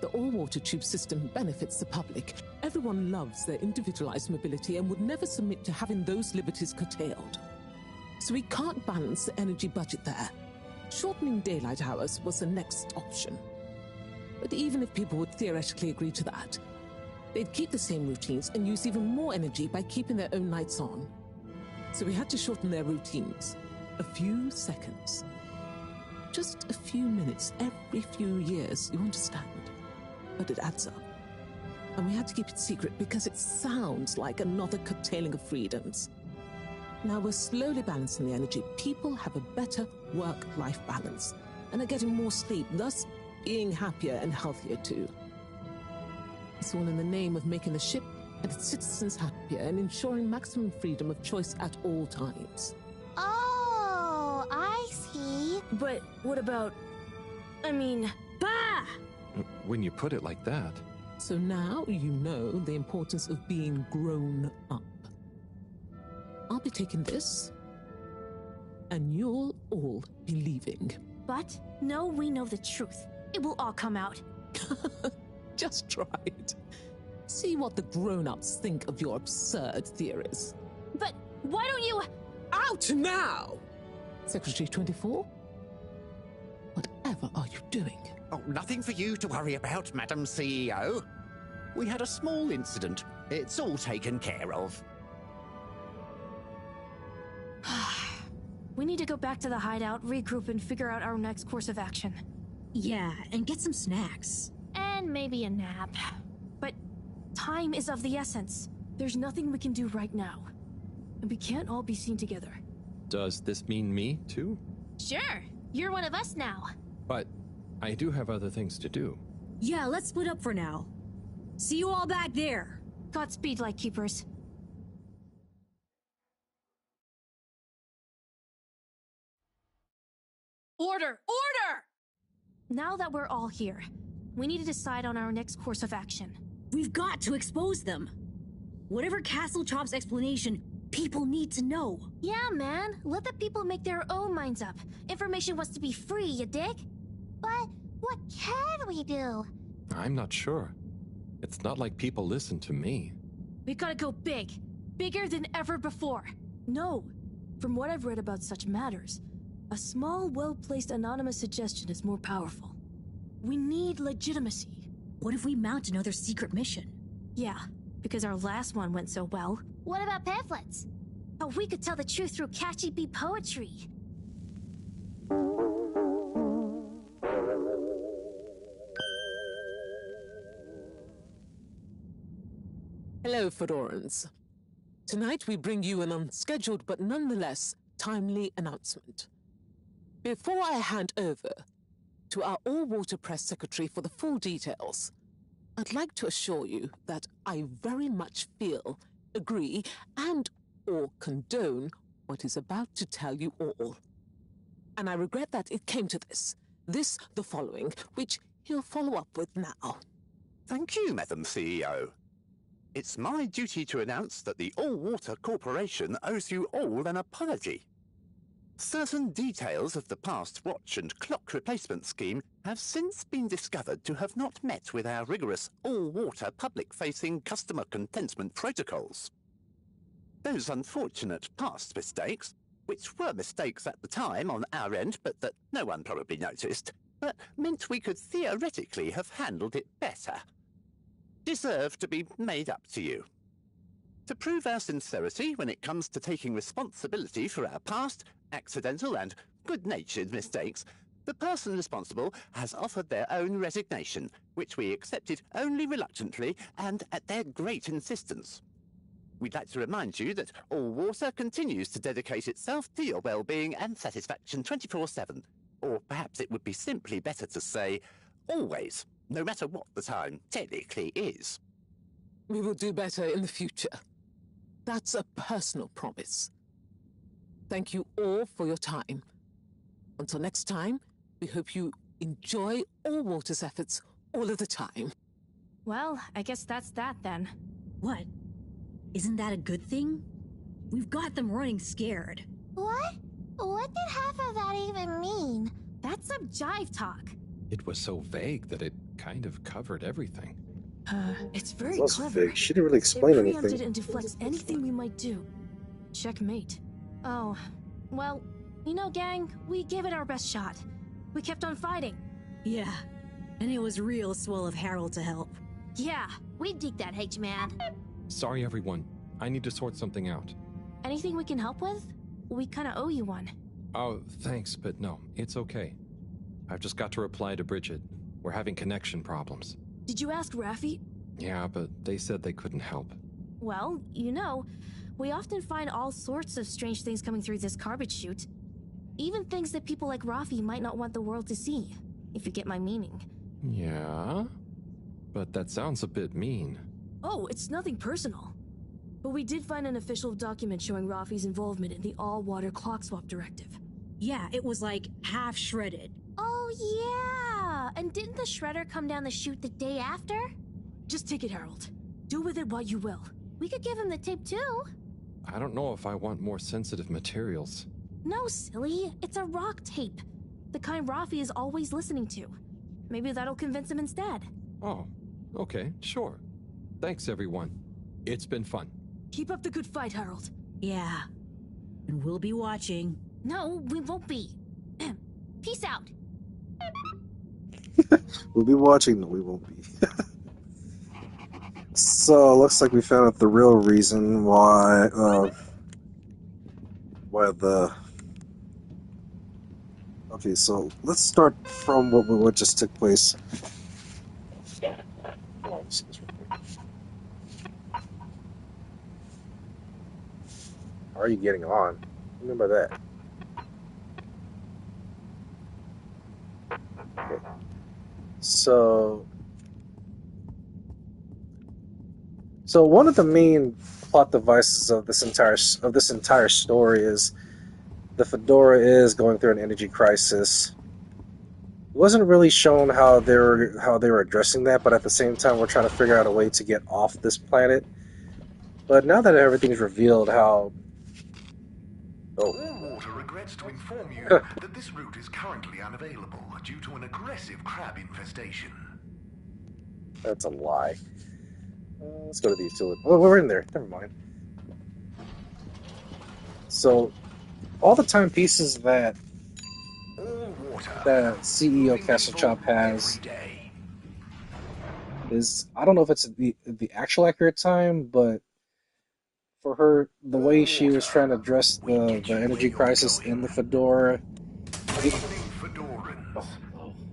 The all-water tube system benefits the public. Everyone loves their individualized mobility and would never submit to having those liberties curtailed. So we can't balance the energy budget there. Shortening daylight hours was the next option. But even if people would theoretically agree to that, they'd keep the same routines and use even more energy by keeping their own lights on. So we had to shorten their routines. A few seconds. Just a few minutes every few years, you understand? But it adds up. And we had to keep it secret because it sounds like another curtailing of freedoms. Now we're slowly balancing the energy. People have a better work-life balance and are getting more sleep, thus being happier and healthier too. It's all in the name of making the ship and its citizens happier and ensuring maximum freedom of choice at all times. Oh, I see. But what about... I mean... Bah! When you put it like that... So now you know the importance of being grown up. I'll be taking this, and you'll all be leaving. But no, we know the truth. It will all come out. Just try it. See what the grown-ups think of your absurd theories. But why don't you... Out now! Secretary 24? Whatever are you doing? Oh, nothing for you to worry about, Madam CEO. We had a small incident. It's all taken care of. We need to go back to the hideout, regroup, and figure out our next course of action. Yeah, and get some snacks. And maybe a nap. But time is of the essence. There's nothing we can do right now. And we can't all be seen together. Does this mean me, too? Sure, you're one of us now. But I do have other things to do. Yeah, let's split up for now. See you all back there. Godspeed, Lightkeepers. Order! Order! Now that we're all here, we need to decide on our next course of action. We've got to expose them. Whatever Casselchop's explanation, people need to know. Yeah, man. Let the people make their own minds up. Information wants to be free, you dig? But what can we do? I'm not sure. It's not like people listen to me. We gotta go big. Bigger than ever before. No. From what I've read about such matters, a small, well-placed anonymous suggestion is more powerful. We need legitimacy. What if we mount another secret mission? Yeah, because our last one went so well. What about pamphlets? Oh, we could tell the truth through catchy bee poetry. Hello, Fedorans. Tonight we bring you an unscheduled but nonetheless timely announcement. Before I hand over to our all-water press secretary for the full details, I'd like to assure you that I very much feel, agree, and/or condone what is about to tell you all. And I regret that it came to this, the following, which he'll follow up with now. Thank you, Madam CEO. It's my duty to announce that the All-Water Corporation owes you all an apology. Certain details of the past watch and clock replacement scheme have since been discovered to have not met with our rigorous all-water public-facing customer contentment protocols. Those unfortunate past mistakes, which were mistakes at the time on our end but that no one probably noticed, but meant we could theoretically have handled it better, deserve to be made up to you. To prove our sincerity when it comes to taking responsibility for our past, accidental and good-natured mistakes, the person responsible has offered their own resignation, which we accepted only reluctantly and at their great insistence. We'd like to remind you that All Water continues to dedicate itself to your well-being and satisfaction 24/7, or perhaps it would be simply better to say, always, no matter what the time technically is. We will do better in the future. That's a personal promise. Thank you all for your time. Until next time, we hope you enjoy All Water's efforts all of the time. Well, I guess that's that then. What? Isn't that a good thing? We've got them running scared. What? What did half of that even mean? That's some jive talk. It was so vague that it kind of covered everything. It's very It was clever. vague. She didn't really explain it preempted anything. and deflects anything we might do. Checkmate. Oh, Well, you know, gang, we gave it our best shot. We kept on fighting. Yeah, and it was real swell of Harold to help. Yeah, we dig that H-man. Sorry, everyone. I need to sort something out. Anything we can help with? We kinda owe you one. Oh, thanks, but no, it's okay. I've just got to reply to Brigitte. We're having connection problems. Did you ask Raffi? Yeah, but they said they couldn't help. Well, you know, we often find all sorts of strange things coming through this garbage chute. Even things that people like Raffi might not want the world to see, if you get my meaning. Yeah? But that sounds a bit mean. Oh, it's nothing personal. But we did find an official document showing Raffi's involvement in the all-water clock swap directive. Yeah, it was like half shredded. Oh, yeah! And didn't the shredder come down the chute the day after? Just take it, Harold. Do with it what you will. We could give him the tape, too. I don't know if I want more sensitive materials. No, silly. It's a rock tape. The kind Raffi is always listening to. Maybe that'll convince him instead. Oh, okay, sure. Thanks, everyone. It's been fun. Keep up the good fight, Harold. Yeah. And we'll be watching. No, we won't be. Peace out. We'll be watching. No, we won't be. So, looks like we found out the real reason why the... Okay, so let's start from what just took place. Oh, let's see this real quick. How are you getting on? Remember that. Okay. So one of the main plot devices of this entire story is the Fedora is going through an energy crisis. It wasn't really shown how they were addressing that, but at the same time, we're trying to figure out a way to get off this planet. But now that everything's revealed, how Water regrets to inform you that this route is currently unavailable due to an aggressive crab infestation. That's a lie. Let's go to the utility. Oh, we're in there. Never mind. So, all the timepieces that CEO Casselchop has is, I don't know if it's the actual accurate time, but for her, the way she was trying to address the energy crisis in the Fedora. Fedorans.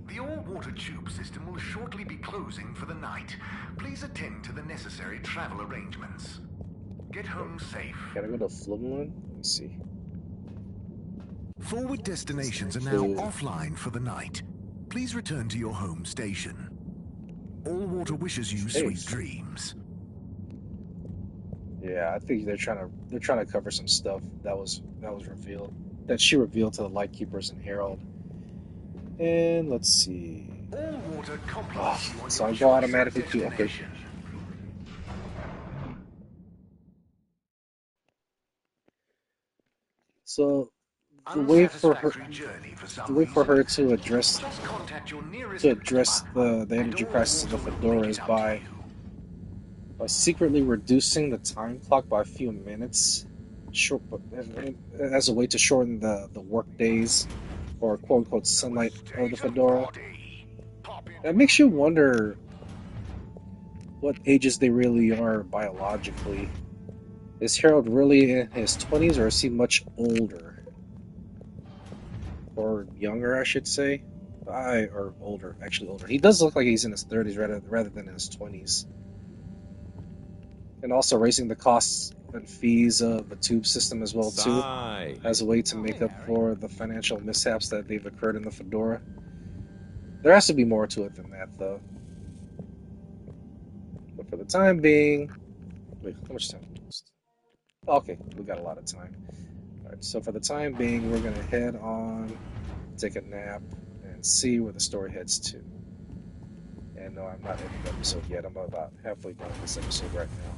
The all-water tube system will shortly be closing for the night. Please attend to the necessary travel arrangements. Get home safe. Gotta go to Flumylyn? Let me see. Forward destinations are now offline for the night. Please return to your home station. All water wishes you sweet dreams. Yeah, I think they're trying to cover some stuff that was revealed, that she revealed to the Lightkeepers and Harold. And let's see. All water complex. So I go automatically to okay. So the way for her to address the energy crisis of the Fedora is by secretly reducing the time clock by a few minutes, as a way to shorten the work days, or quote unquote sunlight of the Fedora. That makes you wonder what ages they really are biologically. Is Harold really in his 20s, or is he much older? Or younger, I should say. Or older, actually older. He does look like he's in his 30s rather than in his 20s. And also raising the costs and fees of the tube system as well, too, as a way to make up for the financial mishaps that they've occurred in the Fedora. There has to be more to it than that, though. But for the time being... Wait, how much time? Okay, we got a lot of time. Alright, so for the time being, we're going to head on, take a nap, and see where the story heads to. And no, I'm not ending the episode yet. I'm about halfway done this episode right now.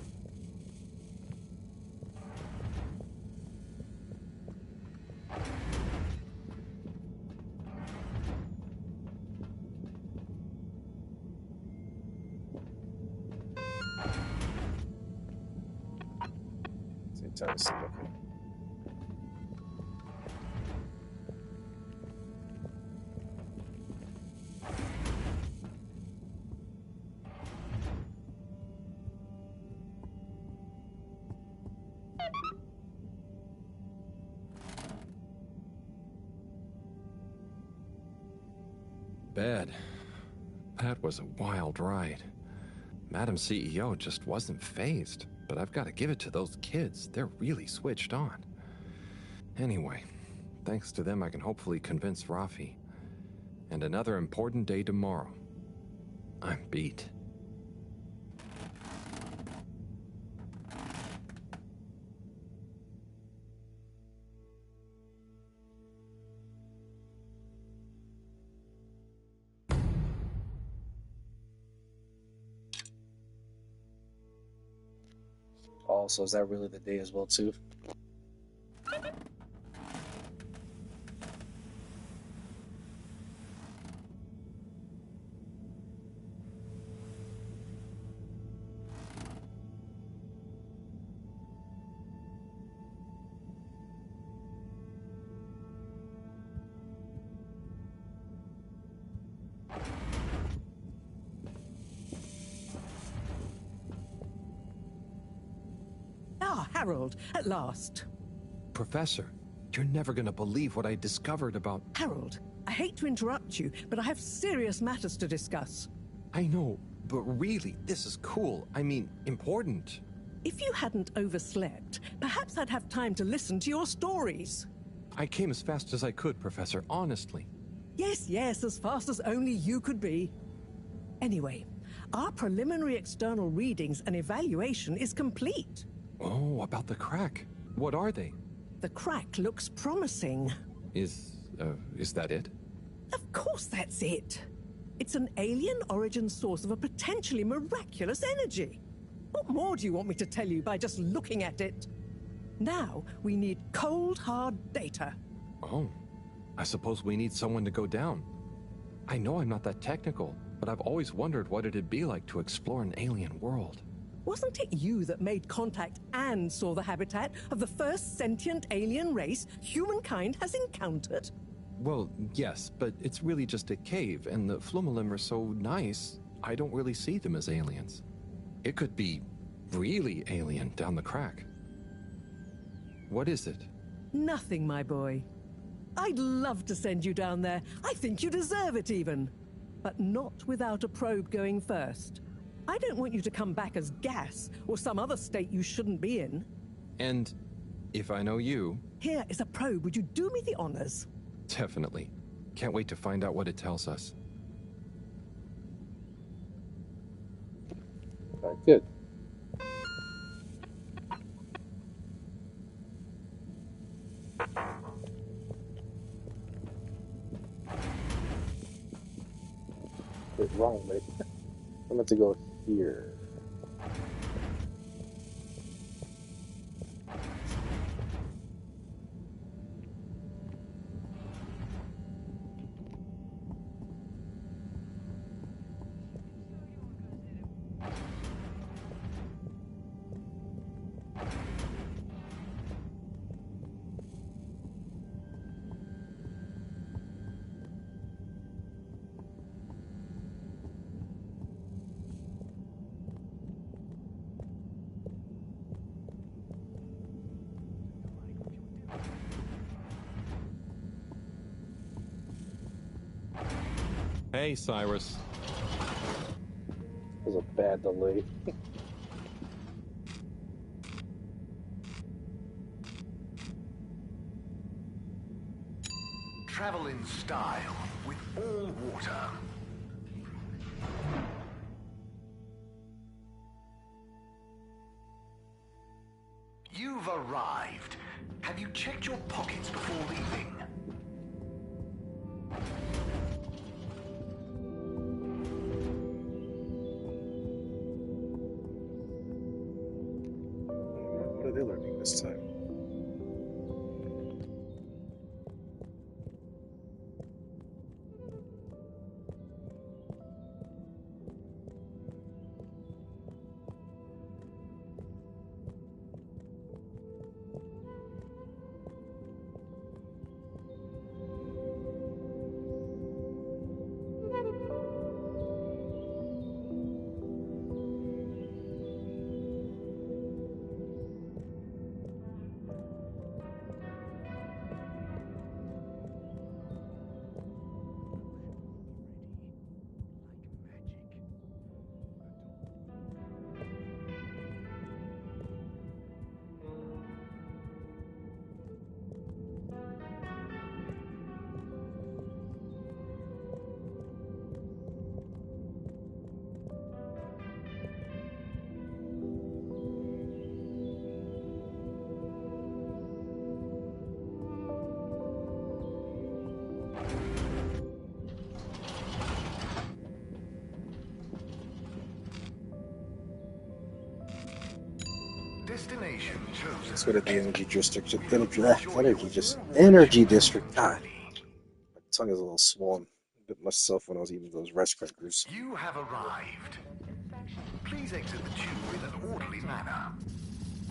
Time to see, okay. bed. That was a wild ride. Madam CEO just wasn't fazed, but I've got to give it to those kids. They're really switched on. Anyway, thanks to them I can hopefully convince Rafi. And another important day tomorrow. I'm beat. Also, is that really the day as well, too? Ah, Harold, at last. Professor, you're never gonna believe what I discovered about... Harold, I hate to interrupt you, but I have serious matters to discuss. I know, but really, this is cool. I mean, important. If you hadn't overslept, perhaps I'd have time to listen to your stories. I came as fast as I could, Professor, honestly. Yes, yes, as fast as only you could be. Anyway, our preliminary external readings and evaluation is complete. Oh, about the crack. What are they? The crack looks promising. Is that it? Of course that's it. It's an alien origin source of a potentially miraculous energy. What more do you want me to tell you by just looking at it? Now, we need cold, hard data. Oh, I suppose we need someone to go down. I know I'm not that technical, but I've always wondered what it'd be like to explore an alien world. Wasn't it you that made contact and saw the habitat of the first sentient alien race humankind has encountered? Well, yes, but it's really just a cave, and the Flumylyn are so nice, I don't really see them as aliens. It could be really alien down the crack. What is it? Nothing, my boy. I'd love to send you down there. I think you deserve it even. But not without a probe going first. I don't want you to come back as gas or some other state you shouldn't be in. And if I know you... Here is a probe. Would you do me the honors? Definitely. Can't wait to find out what it tells us. All right, good. Wait, wrong way. I'm going to go here. Hey, Cyrus. That was a bad delay. Travel in style with all water. You've arrived. Have you checked your pockets before leaving? What are they learning this time? Destination chosen. Let's go to the energy district. Energy district. God, my tongue is a little swollen. I bit myself when I was eating those rice crackers. You have arrived. Please exit the tube in an orderly manner.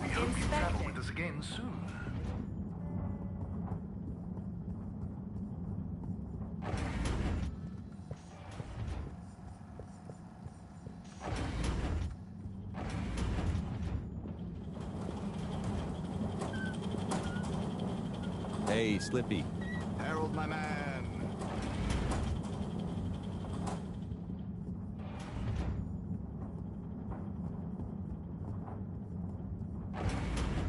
We hope you travel with us again soon. Hey, Slippy. Harold, my man.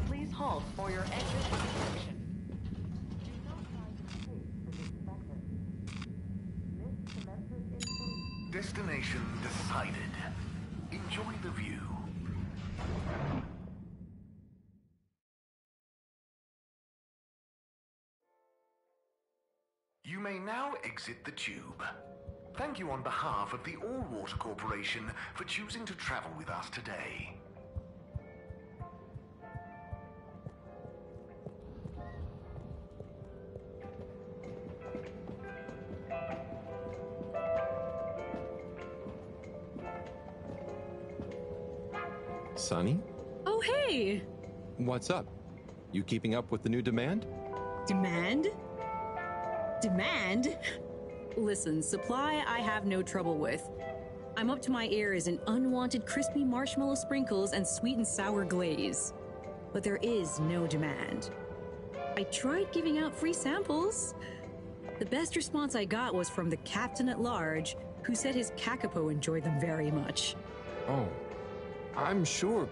Please halt for your exit inspection. Destination decided. Enjoy the view. You may now exit the tube. Thank you on behalf of the All-Water Corporation for choosing to travel with us today. Sonny? Oh, hey! What's up? You keeping up with the new demand? Demand? Demand? Listen, supply I have no trouble with. I'm up to my ears in unwanted crispy marshmallow sprinkles and sweet and sour glaze. But there is no demand. I tried giving out free samples. The best response I got was from the captain at large, who said his kakapo enjoyed them very much. Oh, I'm sure,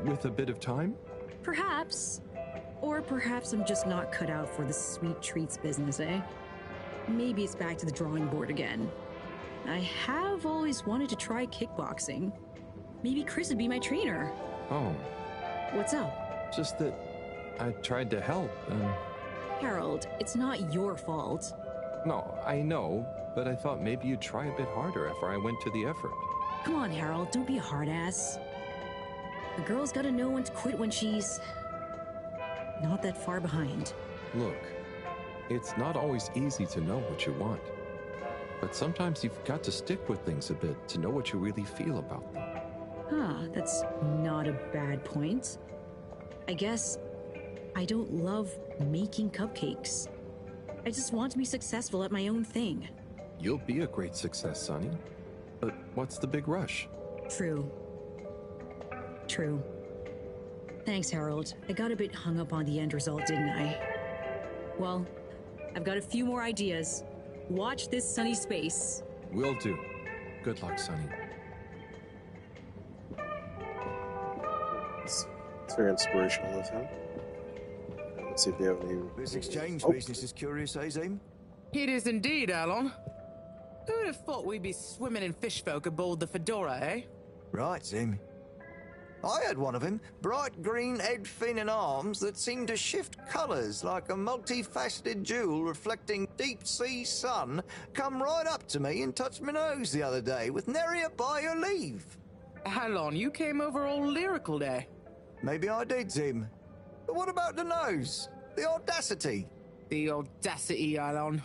with a bit of time. Perhaps. Or perhaps I'm just not cut out for the sweet treats business, eh? Maybe it's back to the drawing board again. I have always wanted to try kickboxing. Maybe Chris would be my trainer. Oh. What's up? Just that I tried to help and... Harold, it's not your fault. No, I know, but I thought maybe you'd try a bit harder after I went to the effort. Come on, Harold, don't be a hard ass. A girl's gotta know when to quit when she's... not that far behind. Look, it's not always easy to know what you want. But sometimes you've got to stick with things a bit to know what you really feel about them. Huh, that's not a bad point. I guess I don't love making cupcakes. I just want to be successful at my own thing. You'll be a great success, Sonny. But what's the big rush? True. Thanks, Harold. I got a bit hung up on the end result, didn't I? Well, I've got a few more ideas. Watch this sunny space. Will do. Good luck, Sonny. It's very inspirational of him. Let's see if they have any... This exchange business is curious, eh, Zim? It is indeed, Alon. Who would have thought we'd be swimming in fish folk aboard the Fedora, eh? Right, Zim. I had one of him, bright green head, fin and arms that seemed to shift colours like a multifaceted jewel reflecting deep-sea sun, come right up to me and touched my nose the other day with nary a by your leave. Alon, you came over all lyrical there. Maybe I did, Zim. But what about the nose? The audacity? The audacity, Alon.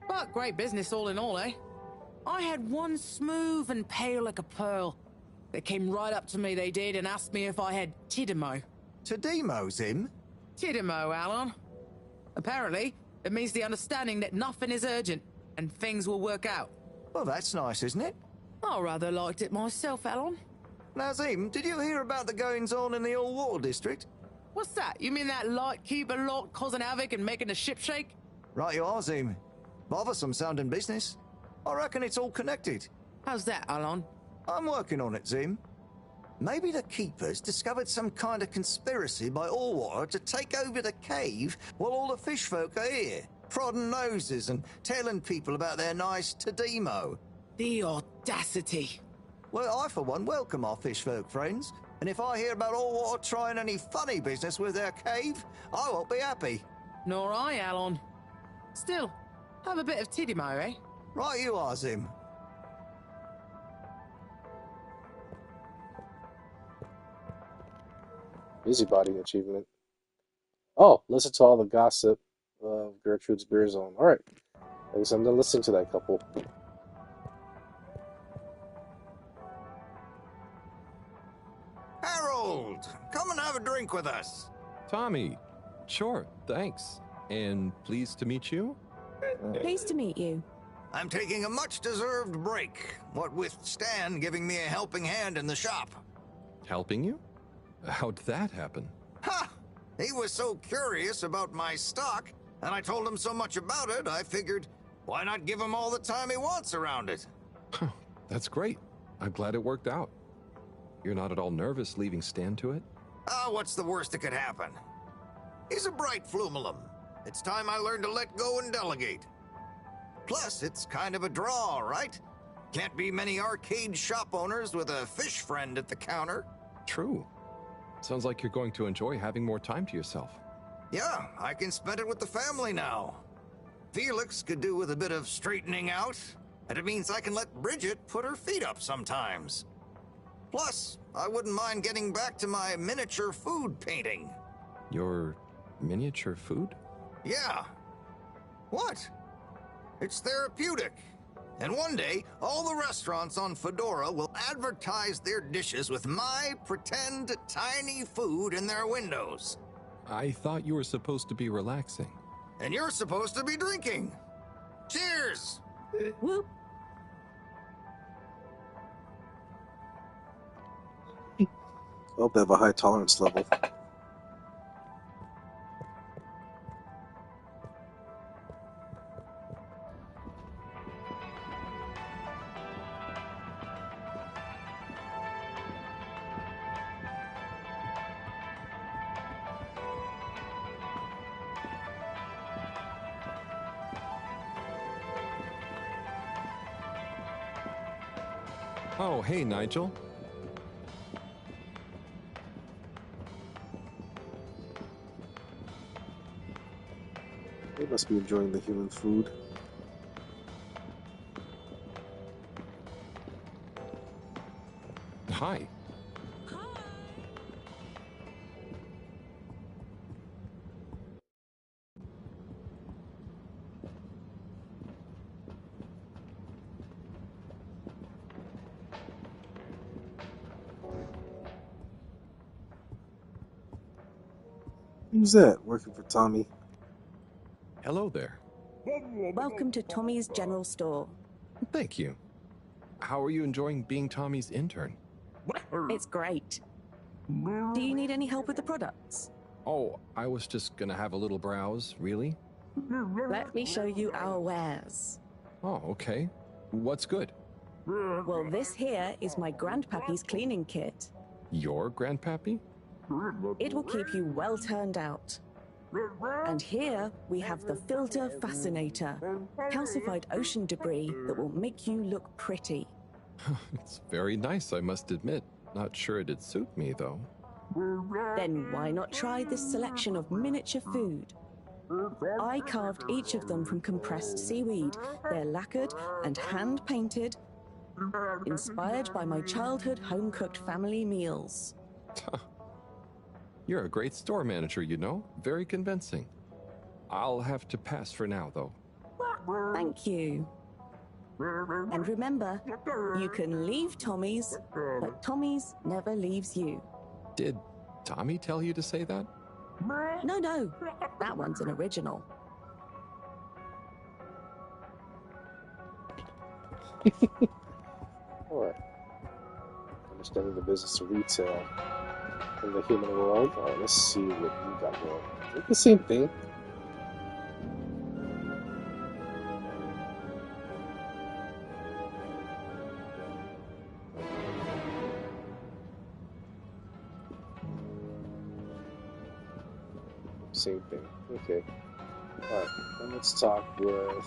But great business all in all, eh? I had one smooth and pale like a pearl. They came right up to me, they did, and asked me if I had Tidimo. Tidimo, Zim? Tidimo, Alon. Apparently, it means the understanding that nothing is urgent, and things will work out. Well, that's nice, isn't it? I rather liked it myself, Alon. Now, Zim, did you hear about the goings-on in the All-Water District? What's that? You mean that Lightkeeper lot causing havoc and making the ship shake? Right you are, Zim. Bothersome sounding business. I reckon it's all connected. How's that, Alon? I'm working on it, Zim. Maybe the Keepers discovered some kind of conspiracy by Allwater to take over the cave while all the fish folk are here, prodding noses and telling people about their nice Tidimo. The audacity. Well, I, for one, welcome our fish folk friends, and if I hear about Allwater trying any funny business with their cave, I won't be happy. Nor I, Alon. Still, have a bit of Tidimo, eh? Right you are, Zim. Busybody achievement. Oh, listen to all the gossip of Gertrude's Beer Zone. All right. I guess I'm done listening to that couple. Harold, come and have a drink with us. Tommy, sure, thanks. And pleased to meet you? Pleased to meet you. I'm taking a much-deserved break, what with Stan giving me a helping hand in the shop. Helping you? How'd that happen? Ha! He was so curious about my stock, and I told him so much about it, I figured, why not give him all the time he wants around it? That's great. I'm glad it worked out. You're not at all nervous leaving Stan to it? Ah, what's the worst that could happen? He's a bright Flumylyn. It's time I learned to let go and delegate. Plus, it's kind of a draw, right? Can't be many arcade shop owners with a fish friend at the counter. True. Sounds like you're going to enjoy having more time to yourself. Yeah, I can spend it with the family now. Felix could do with a bit of straightening out, and it means I can let Brigitte put her feet up sometimes. Plus, I wouldn't mind getting back to my miniature food painting. Your miniature food? Yeah. What? It's therapeutic. And one day, all the restaurants on Fedora will advertise their dishes with my pretend tiny food in their windows. I thought you were supposed to be relaxing. And you're supposed to be drinking. Cheers! Whoop. Hope they have a high tolerance level. Oh, hey, Nigel. They must be enjoying the human food. Hi. Who's that working for Tommy? Hello there. Welcome to Tommy's General Store. Thank you. How are you enjoying being Tommy's intern? It's great. Do you need any help with the products? Oh, I was just gonna have a little browse, really? Let me show you our wares. Oh, okay. What's good? Well, this here is my grandpappy's cleaning kit. Your grandpappy? It will keep you well turned out. And here we have the Filter Fascinator, calcified ocean debris that will make you look pretty. It's very nice, I must admit. Not sure it'd suit me, though. Then why not try this selection of miniature food? I carved each of them from compressed seaweed. They're lacquered and hand-painted, inspired by my childhood home-cooked family meals. You're a great store manager, you know. Very convincing. I'll have to pass for now, though. Thank you. And remember, you can leave Tommy's, but Tommy's never leaves you. Did Tommy tell you to say that? No. That one's an original. Alright. Understanding the business of retail in the human world. Alright, let's see what you got going. It's the same thing. Same thing. Okay. Alright, then let's talk with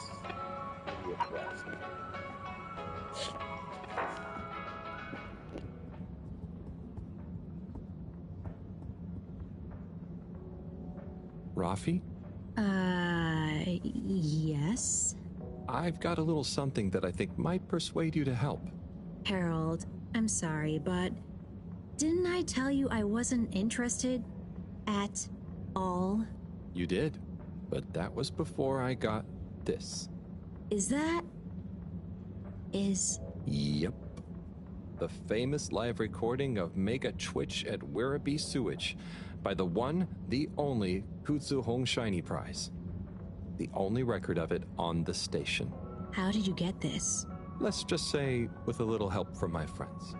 Rafi? Yeah. Yes? I've got a little something that I think might persuade you to help. Harold, I'm sorry, but didn't I tell you I wasn't interested at all? You did, but that was before I got this. Yep. The famous live recording of Mega Twitch at Werribee Sewage by the one, the only Kutsu Hong Shiny Prize. The only record of it on the station. How did you get this? Let's just say with a little help from my friends.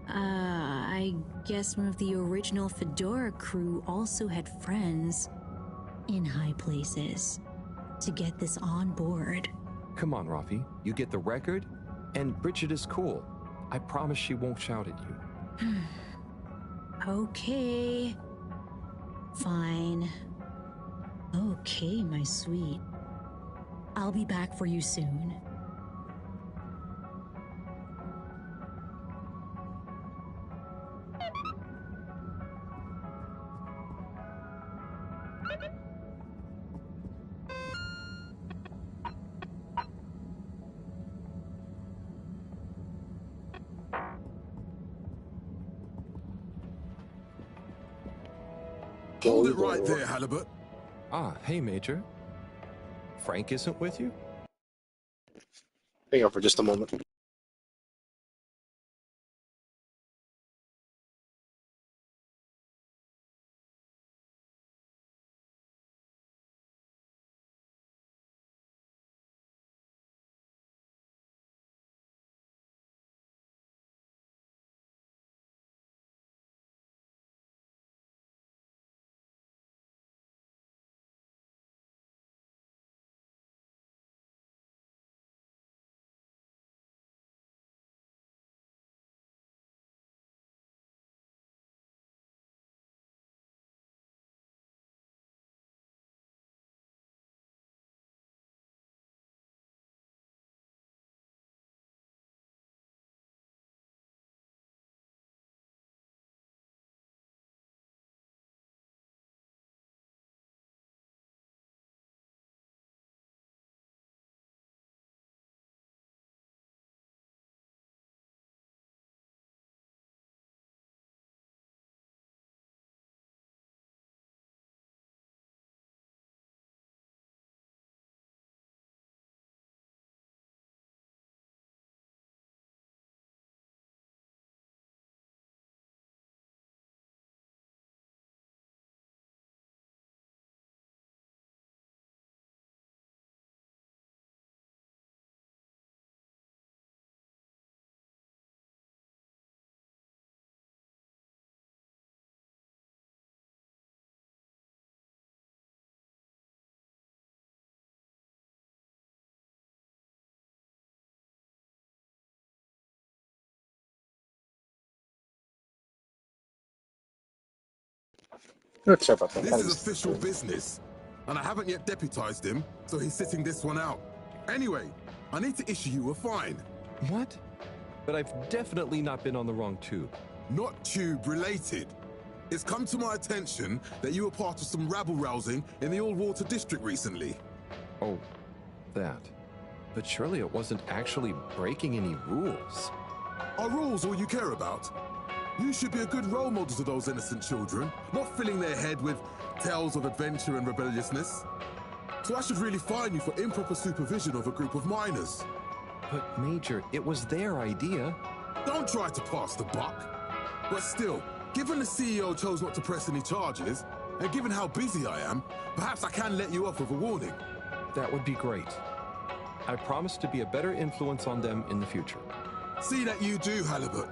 I guess one of the original Fedora crew also had friends in high places to get this on board. Come on, Rafi. You get the record, and Brigitte is cool. I promise she won't shout at you. Okay. Fine. Okay, my sweet. I'll be back for you soon. Hold it right there, Halibut. Ah, hey, Major. Frank isn't with you? Hang on for just a moment. Sorry about that. This is official business, and I haven't yet deputized him, so he's sitting this one out. Anyway, I need to issue you a fine. What? But I've definitely not been on the wrong tube. Not tube related. It's come to my attention that you were part of some rabble-rousing in the All-Water District recently. Oh, that. But surely it wasn't actually breaking any rules. Are rules all you care about? You should be a good role model to those innocent children, not filling their head with tales of adventure and rebelliousness. So I should really fine you for improper supervision of a group of minors. But Major, it was their idea. Don't try to pass the buck. But still, given the CEO chose not to press any charges, and given how busy I am, perhaps I can let you off with a warning. That would be great. I promise to be a better influence on them in the future. See that you do, Halibut.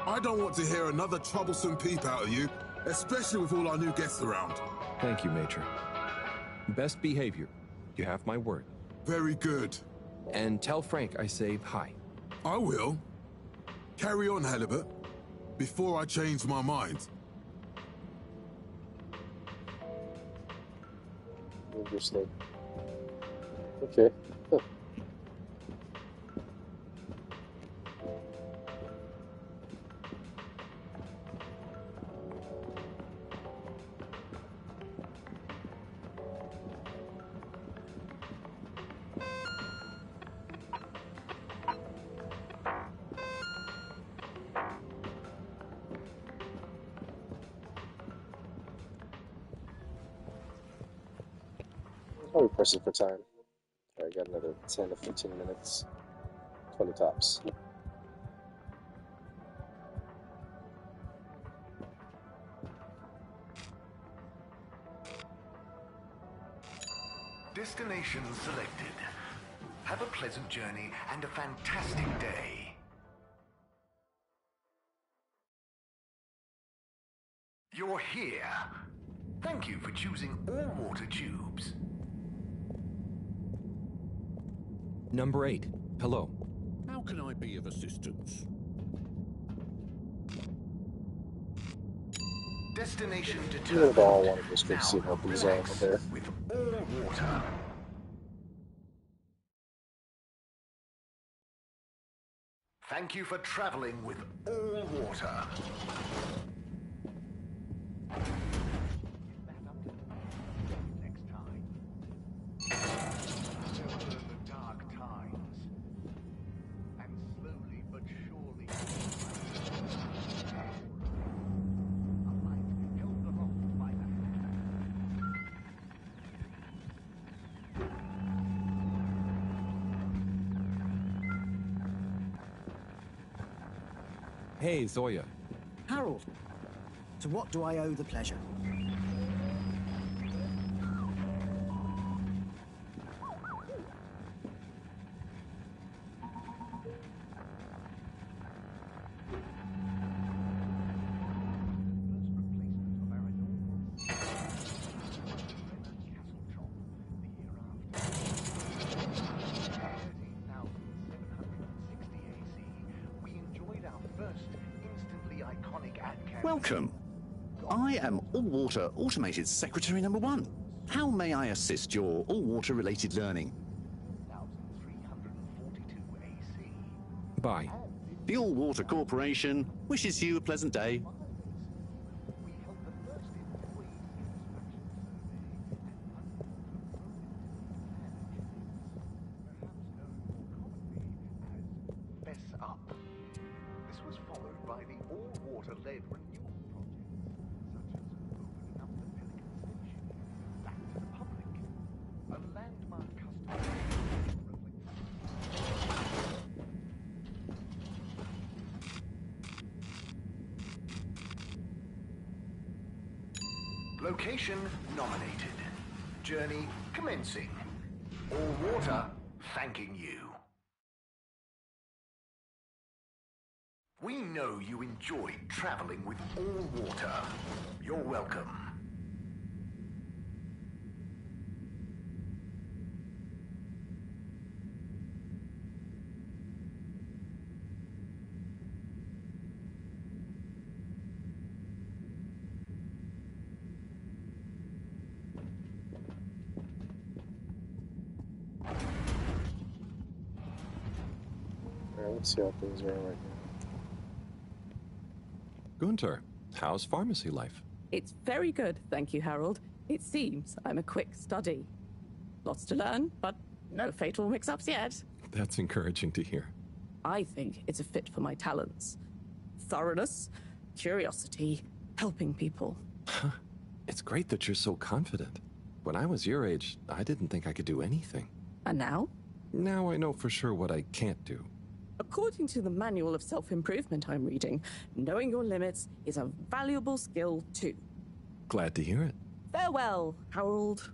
I don't want to hear another troublesome peep out of you, especially with all our new guests around. Thank you, Major. Best behavior. You have my word. Very good. And tell Frank I say hi. I will. Carry on, Halibut, before I change my mind. Interesting. Okay. Huh. Oh, we're pressing for time. Alright, got another 10 to 15 minutes. 20 tops. Destination selected. Have a pleasant journey and a fantastic day. You're here. Thank you for choosing all water tubes. Number 8. Hello. How can I be of assistance? Destination You determined. would all want to just go Now see what these are over relax there. with all water. Thank you for traveling with all water. Hey, Zoya. Harold, to what do I owe the pleasure? Welcome. I am All-Water Automated Secretary number 1. How may I assist your all-water related learning? Bye. The All-Water Corporation wishes you a pleasant day. Fess up. This was followed by the all-water-led renewal projects, such as opening up the Pelican Station back to the public. A landmark customer. Location nominated. Journey commencing. All water thanking you. We know you enjoyed traveling with all water. You're welcome. Alright, let's see how things are right now. Gunter, how's pharmacy life? It's very good, thank you, Harold. It seems I'm a quick study. Lots to learn, but no fatal mix-ups yet. That's encouraging to hear. I think it's a fit for my talents. Thoroughness, curiosity, helping people. It's great that you're so confident. When I was your age, I didn't think I could do anything. And now? Now I know for sure what I can't do. According to the manual of self-improvement I'm reading, knowing your limits is a valuable skill too. Glad to hear it. Farewell, Harold.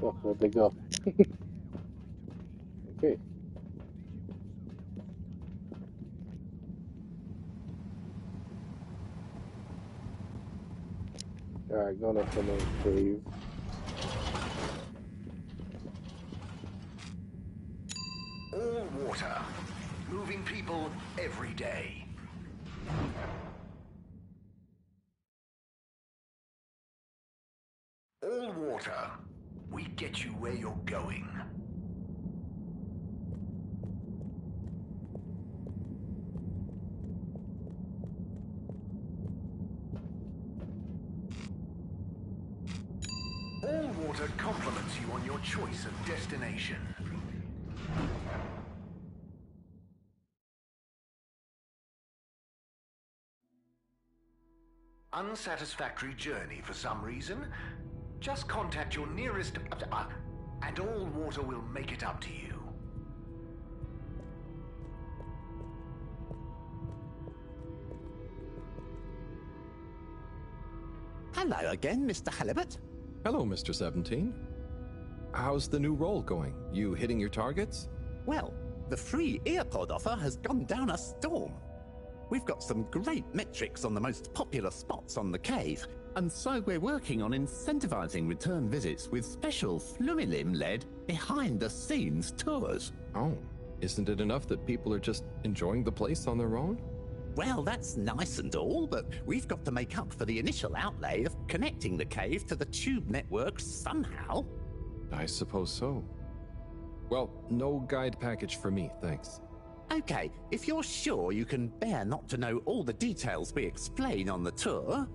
Oh, where'd they go? Okay. Alright, going up the main cave. All water. Moving people every day. All water. We get you where you're going. All water compliments you on your choice of destination. Unsatisfactory journey for some reason? Just contact your nearest... and all water will make it up to you. Hello again, Mr. Halibut. Hello, Mr. 17. How's the new role going? You hitting your targets? Well, the free earpod offer has gone down a storm. We've got some great metrics on the most popular spots on the cave, and so we're working on incentivizing return visits with special Flumylyn-led behind-the-scenes tours. Oh, isn't it enough that people are just enjoying the place on their own? Well, that's nice and all, but we've got to make up for the initial outlay of connecting the cave to the tube network somehow. I suppose so. Well, no guide package for me, thanks. Okay, if you're sure you can bear not to know all the details we explain on the tour...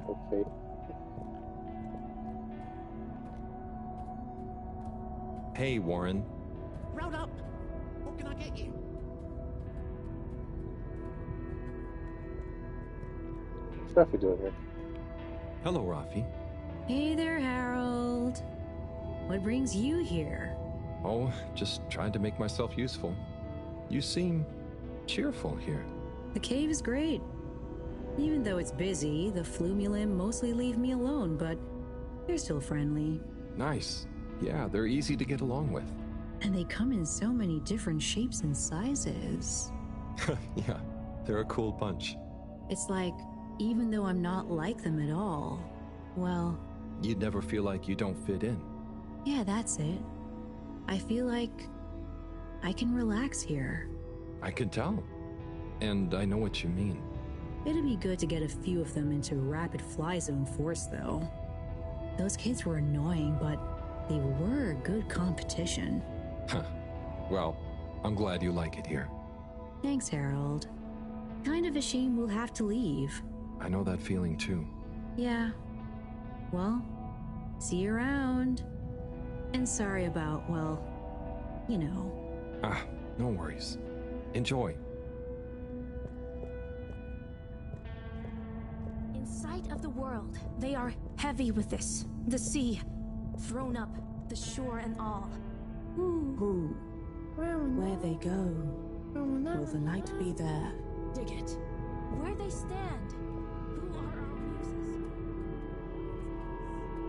Okay. Hey, Warren. Round up! What can I get you? What's Rafi doing here? Hello, Rafi. Hey there, Harold. What brings you here? Oh, just trying to make myself useful. You seem cheerful here. The cave is great. Even though it's busy, the Flumylyn mostly leave me alone, but they're still friendly. Nice. Yeah, they're easy to get along with. And they come in so many different shapes and sizes. Yeah, they're a cool bunch. It's like, even though I'm not like them at all, well... You'd never feel like you don't fit in. Yeah, that's it. I feel like I can relax here. I can tell. And I know what you mean. It'd be good to get a few of them into rapid fly zone force, though. Those kids were annoying, but they were good competition. Huh. Well, I'm glad you like it here. Thanks, Harold. Kind of a shame we'll have to leave. I know that feeling too. Yeah. Well, see you around. And sorry about, well, you know. Ah, no worries. Enjoy. In sight of the world, they are heavy with this. The sea, thrown up, the shore and all. Who? Where they go, will the light be there? Dig it. Where they stand. Who are our muses?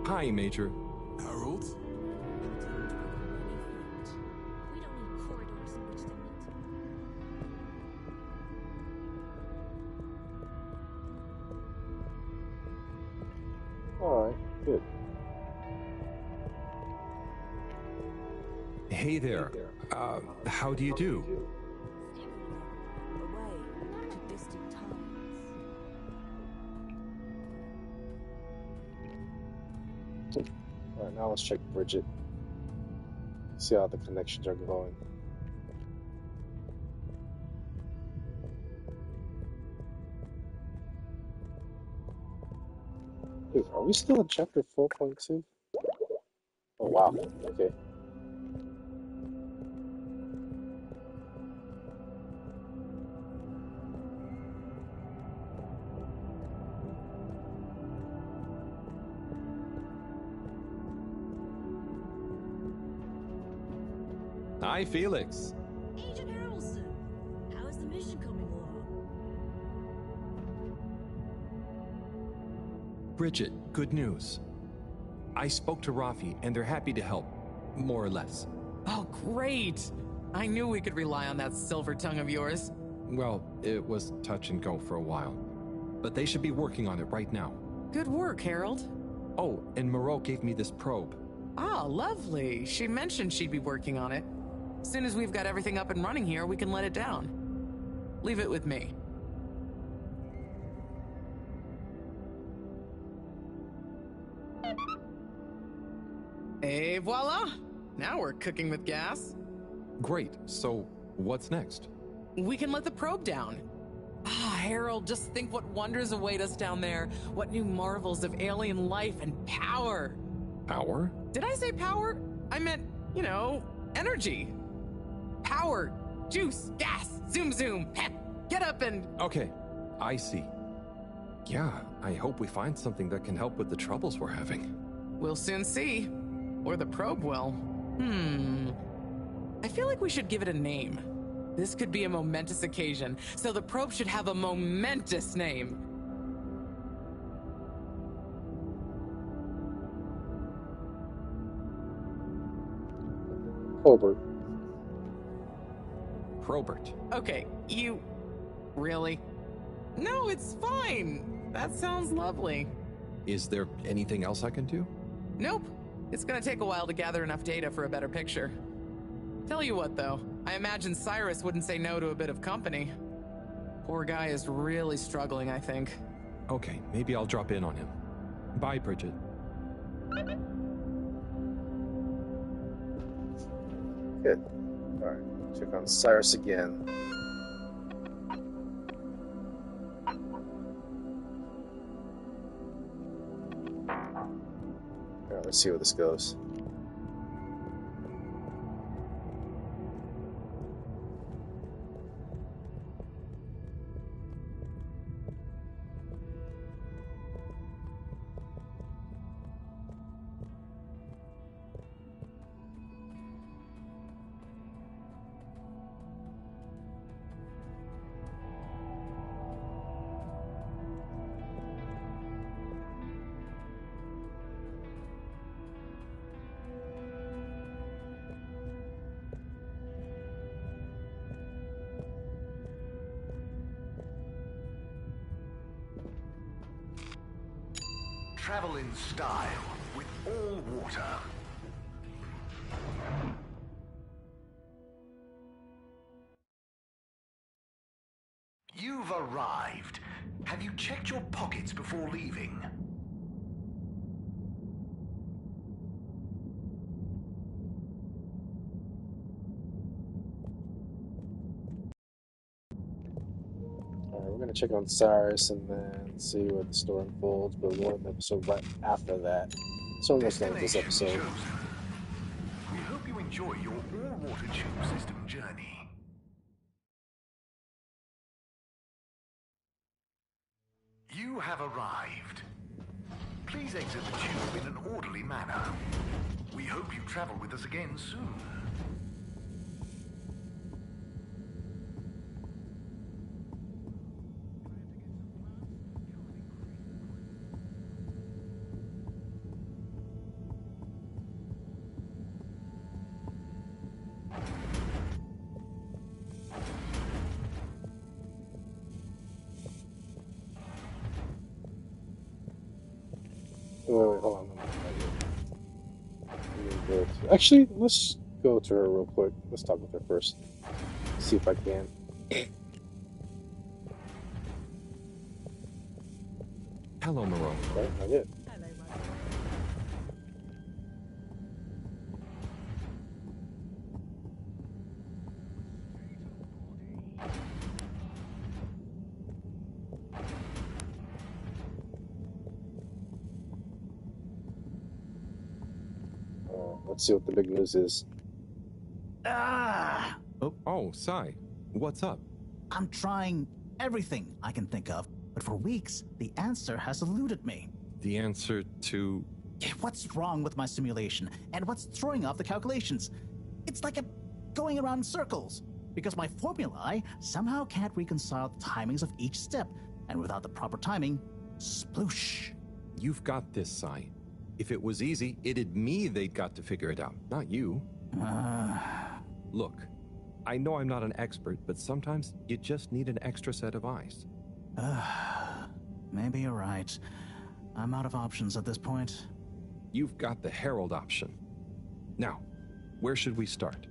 Hi, Major. Harold? We don't need corridors in which to meet. Alright, good. Hey there. How do you do? Away to distant times. Alright, now let's check Brigitte. See how the connections are going. Wait, are we still in chapter 4.2? Oh wow, okay. Hi, Felix. Agent Harrelson, how is the mission coming along? Brigitte, good news. I spoke to Rafi, and they're happy to help. More or less. Oh, great! I knew we could rely on that silver tongue of yours. Well, it was touch and go for a while. But they should be working on it right now. Good work, Harold. Oh, and Moreau gave me this probe. Ah, lovely. She mentioned she'd be working on it. As soon as we've got everything up and running here, we can let it down. Leave it with me. Et voila! Now we're cooking with gas. Great, so what's next? We can let the probe down. Ah, Harold, just think what wonders await us down there. What new marvels of alien life and power. Power? Did I say power? I meant, you know, energy. Power, juice, gas. Zoom, zoom. Get up and... Okay, I see. Yeah, I hope we find something that can help with the troubles we're having. We'll soon see. Or the probe will. I feel like we should give it a name. This could be a momentous occasion, so the probe should have a momentous name. Probert. Probert. Okay, you... Really? No, it's fine. That sounds lovely. Is there anything else I can do? Nope. It's gonna take a while to gather enough data for a better picture. Tell you what, though. I imagine Cyrus wouldn't say no to a bit of company. Poor guy is really struggling, I think. Okay, maybe I'll drop in on him. Bye, Brigitte. Good. Alright, check on Cyrus again. Alright, let's see where this goes. Travel in style with all water. You've arrived. Have you checked your pockets before leaving? We're going to check on Cyrus and then see where the story unfolds, but we'll have an episode right after that. So almost done with this episode. We hope you enjoy your all-water tube system journey. You have arrived. Please exit the tube in an orderly manner. We hope you travel with us again soon. Wait, hold on. Actually, let's go to her real quick. Let's talk with her first. See if I can. Hello, Moreau. Right, I did. Let's see what the big news is. Oh, Sai. What's up? I'm trying everything I can think of, but for weeks, the answer has eluded me. The answer to... What's wrong with my simulation, and what's throwing off the calculations? It's like I'm going around in circles, because my formulae somehow can't reconcile the timings of each step, and without the proper timing, sploosh. You've got this, Sai. If it was easy, it'd me they'd got to figure it out, not you. Look, I know I'm not an expert, but sometimes you just need an extra set of eyes. Maybe you're right. I'm out of options at this point. You've got the Herald option. Now, where should we start?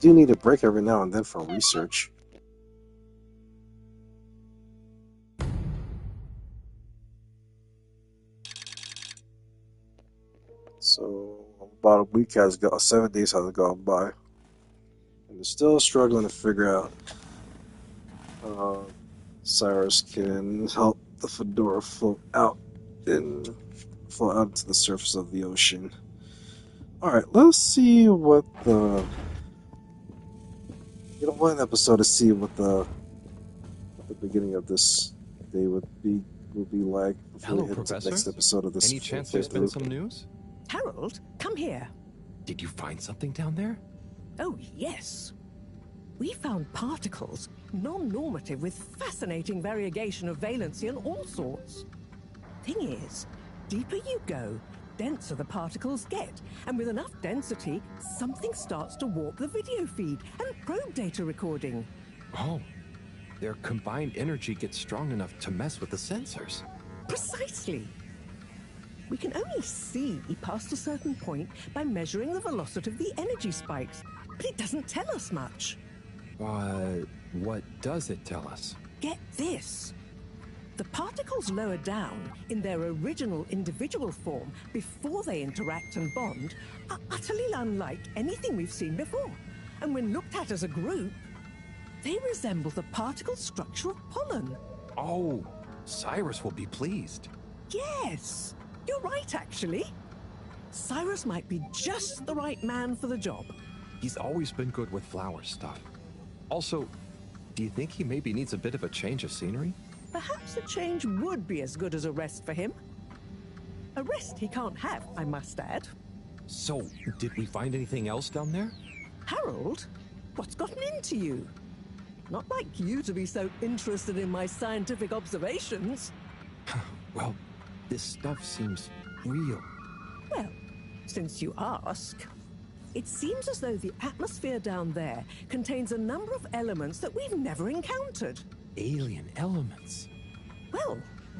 do need a break every now and then for research. So about a week has gone, 7 days has gone by, and they're still struggling to figure out Cyrus can help the Fedora float out into the surface of the ocean. Alright, let's see what the... one episode to see what the beginning of this day would be like before Hello, we head into the Professor. next episode of this. Any chance there's been some news? Harold, come here. Did you find something down there? Oh, yes. We found particles, non-normative, with fascinating variegation of valency and all sorts. Thing is, deeper you go, denser the particles get, and with enough density, something starts to warp the video feed and probe data recording. Oh, their combined energy gets strong enough to mess with the sensors. Precisely. We can only see past a certain point by measuring the velocity of the energy spikes, but it doesn't tell us much. What does it tell us? Get this. The particles lower down in their original individual form before they interact and bond are utterly unlike anything we've seen before. And when looked at as a group, they resemble the particle structure of pollen. Oh, Cyrus will be pleased. Yes, you're right, actually. Cyrus might be just the right man for the job. He's always been good with flower stuff. Also, do you think he maybe needs a bit of a change of scenery? Perhaps a change would be as good as a rest for him. A rest he can't have, I must add. So, did we find anything else down there? Harold, what's gotten into you? Not like you to be so interested in my scientific observations. Well, this stuff seems real. Well, since you ask, it seems as though the atmosphere down there contains a number of elements that we've never encountered. Alien elements? Well,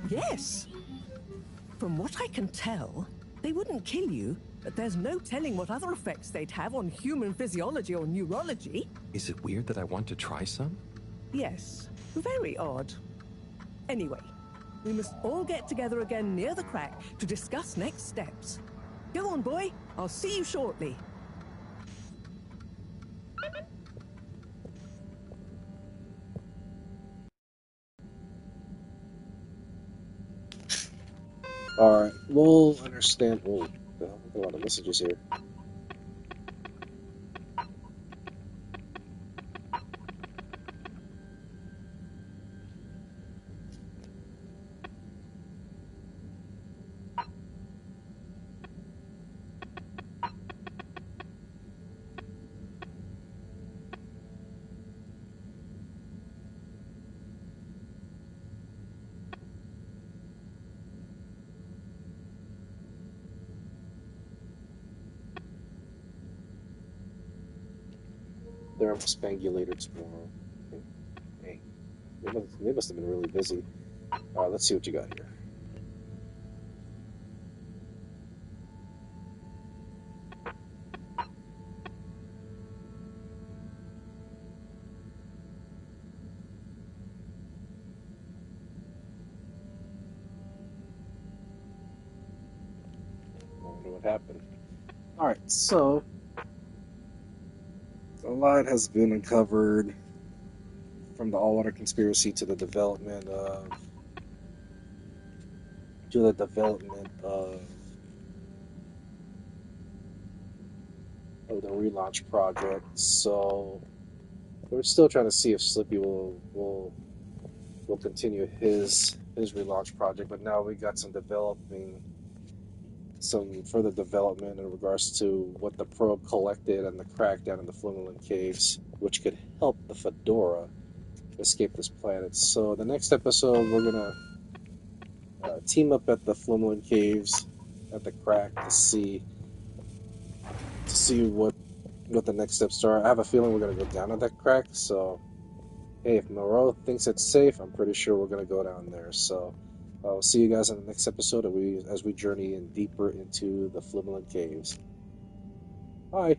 yes. From what I can tell, they wouldn't kill you, but there's no telling what other effects they'd have on human physiology or neurology. Is it weird that I want to try some? Yes, very odd. Anyway, we must all get together again near the crack to discuss next steps. Go on, boy. I'll see you shortly. Alright, we'll understand. Oh, a lot of messages here. Spangulator tomorrow. Okay. Hey, they must have been really busy. Alright, let's see what you got here. I wonder what happened. Alright, so a lot has been uncovered, from the all-water conspiracy to the development of the relaunch project. So we're still trying to see if Slippy will continue his relaunch project, but now we got some further development in regards to what the probe collected and the crack down in the Flumylyn caves, which could help the Fedora escape this planet. So the next episode, we're gonna team up at the Flumylyn caves at the crack to see what the next steps are. I have a feeling we're gonna go down at that crack. So hey, if Moreau thinks it's safe, I'm pretty sure we're gonna go down there. So I'll see you guys in the next episode as we journey in deeper into the Flumylyn caves. Bye.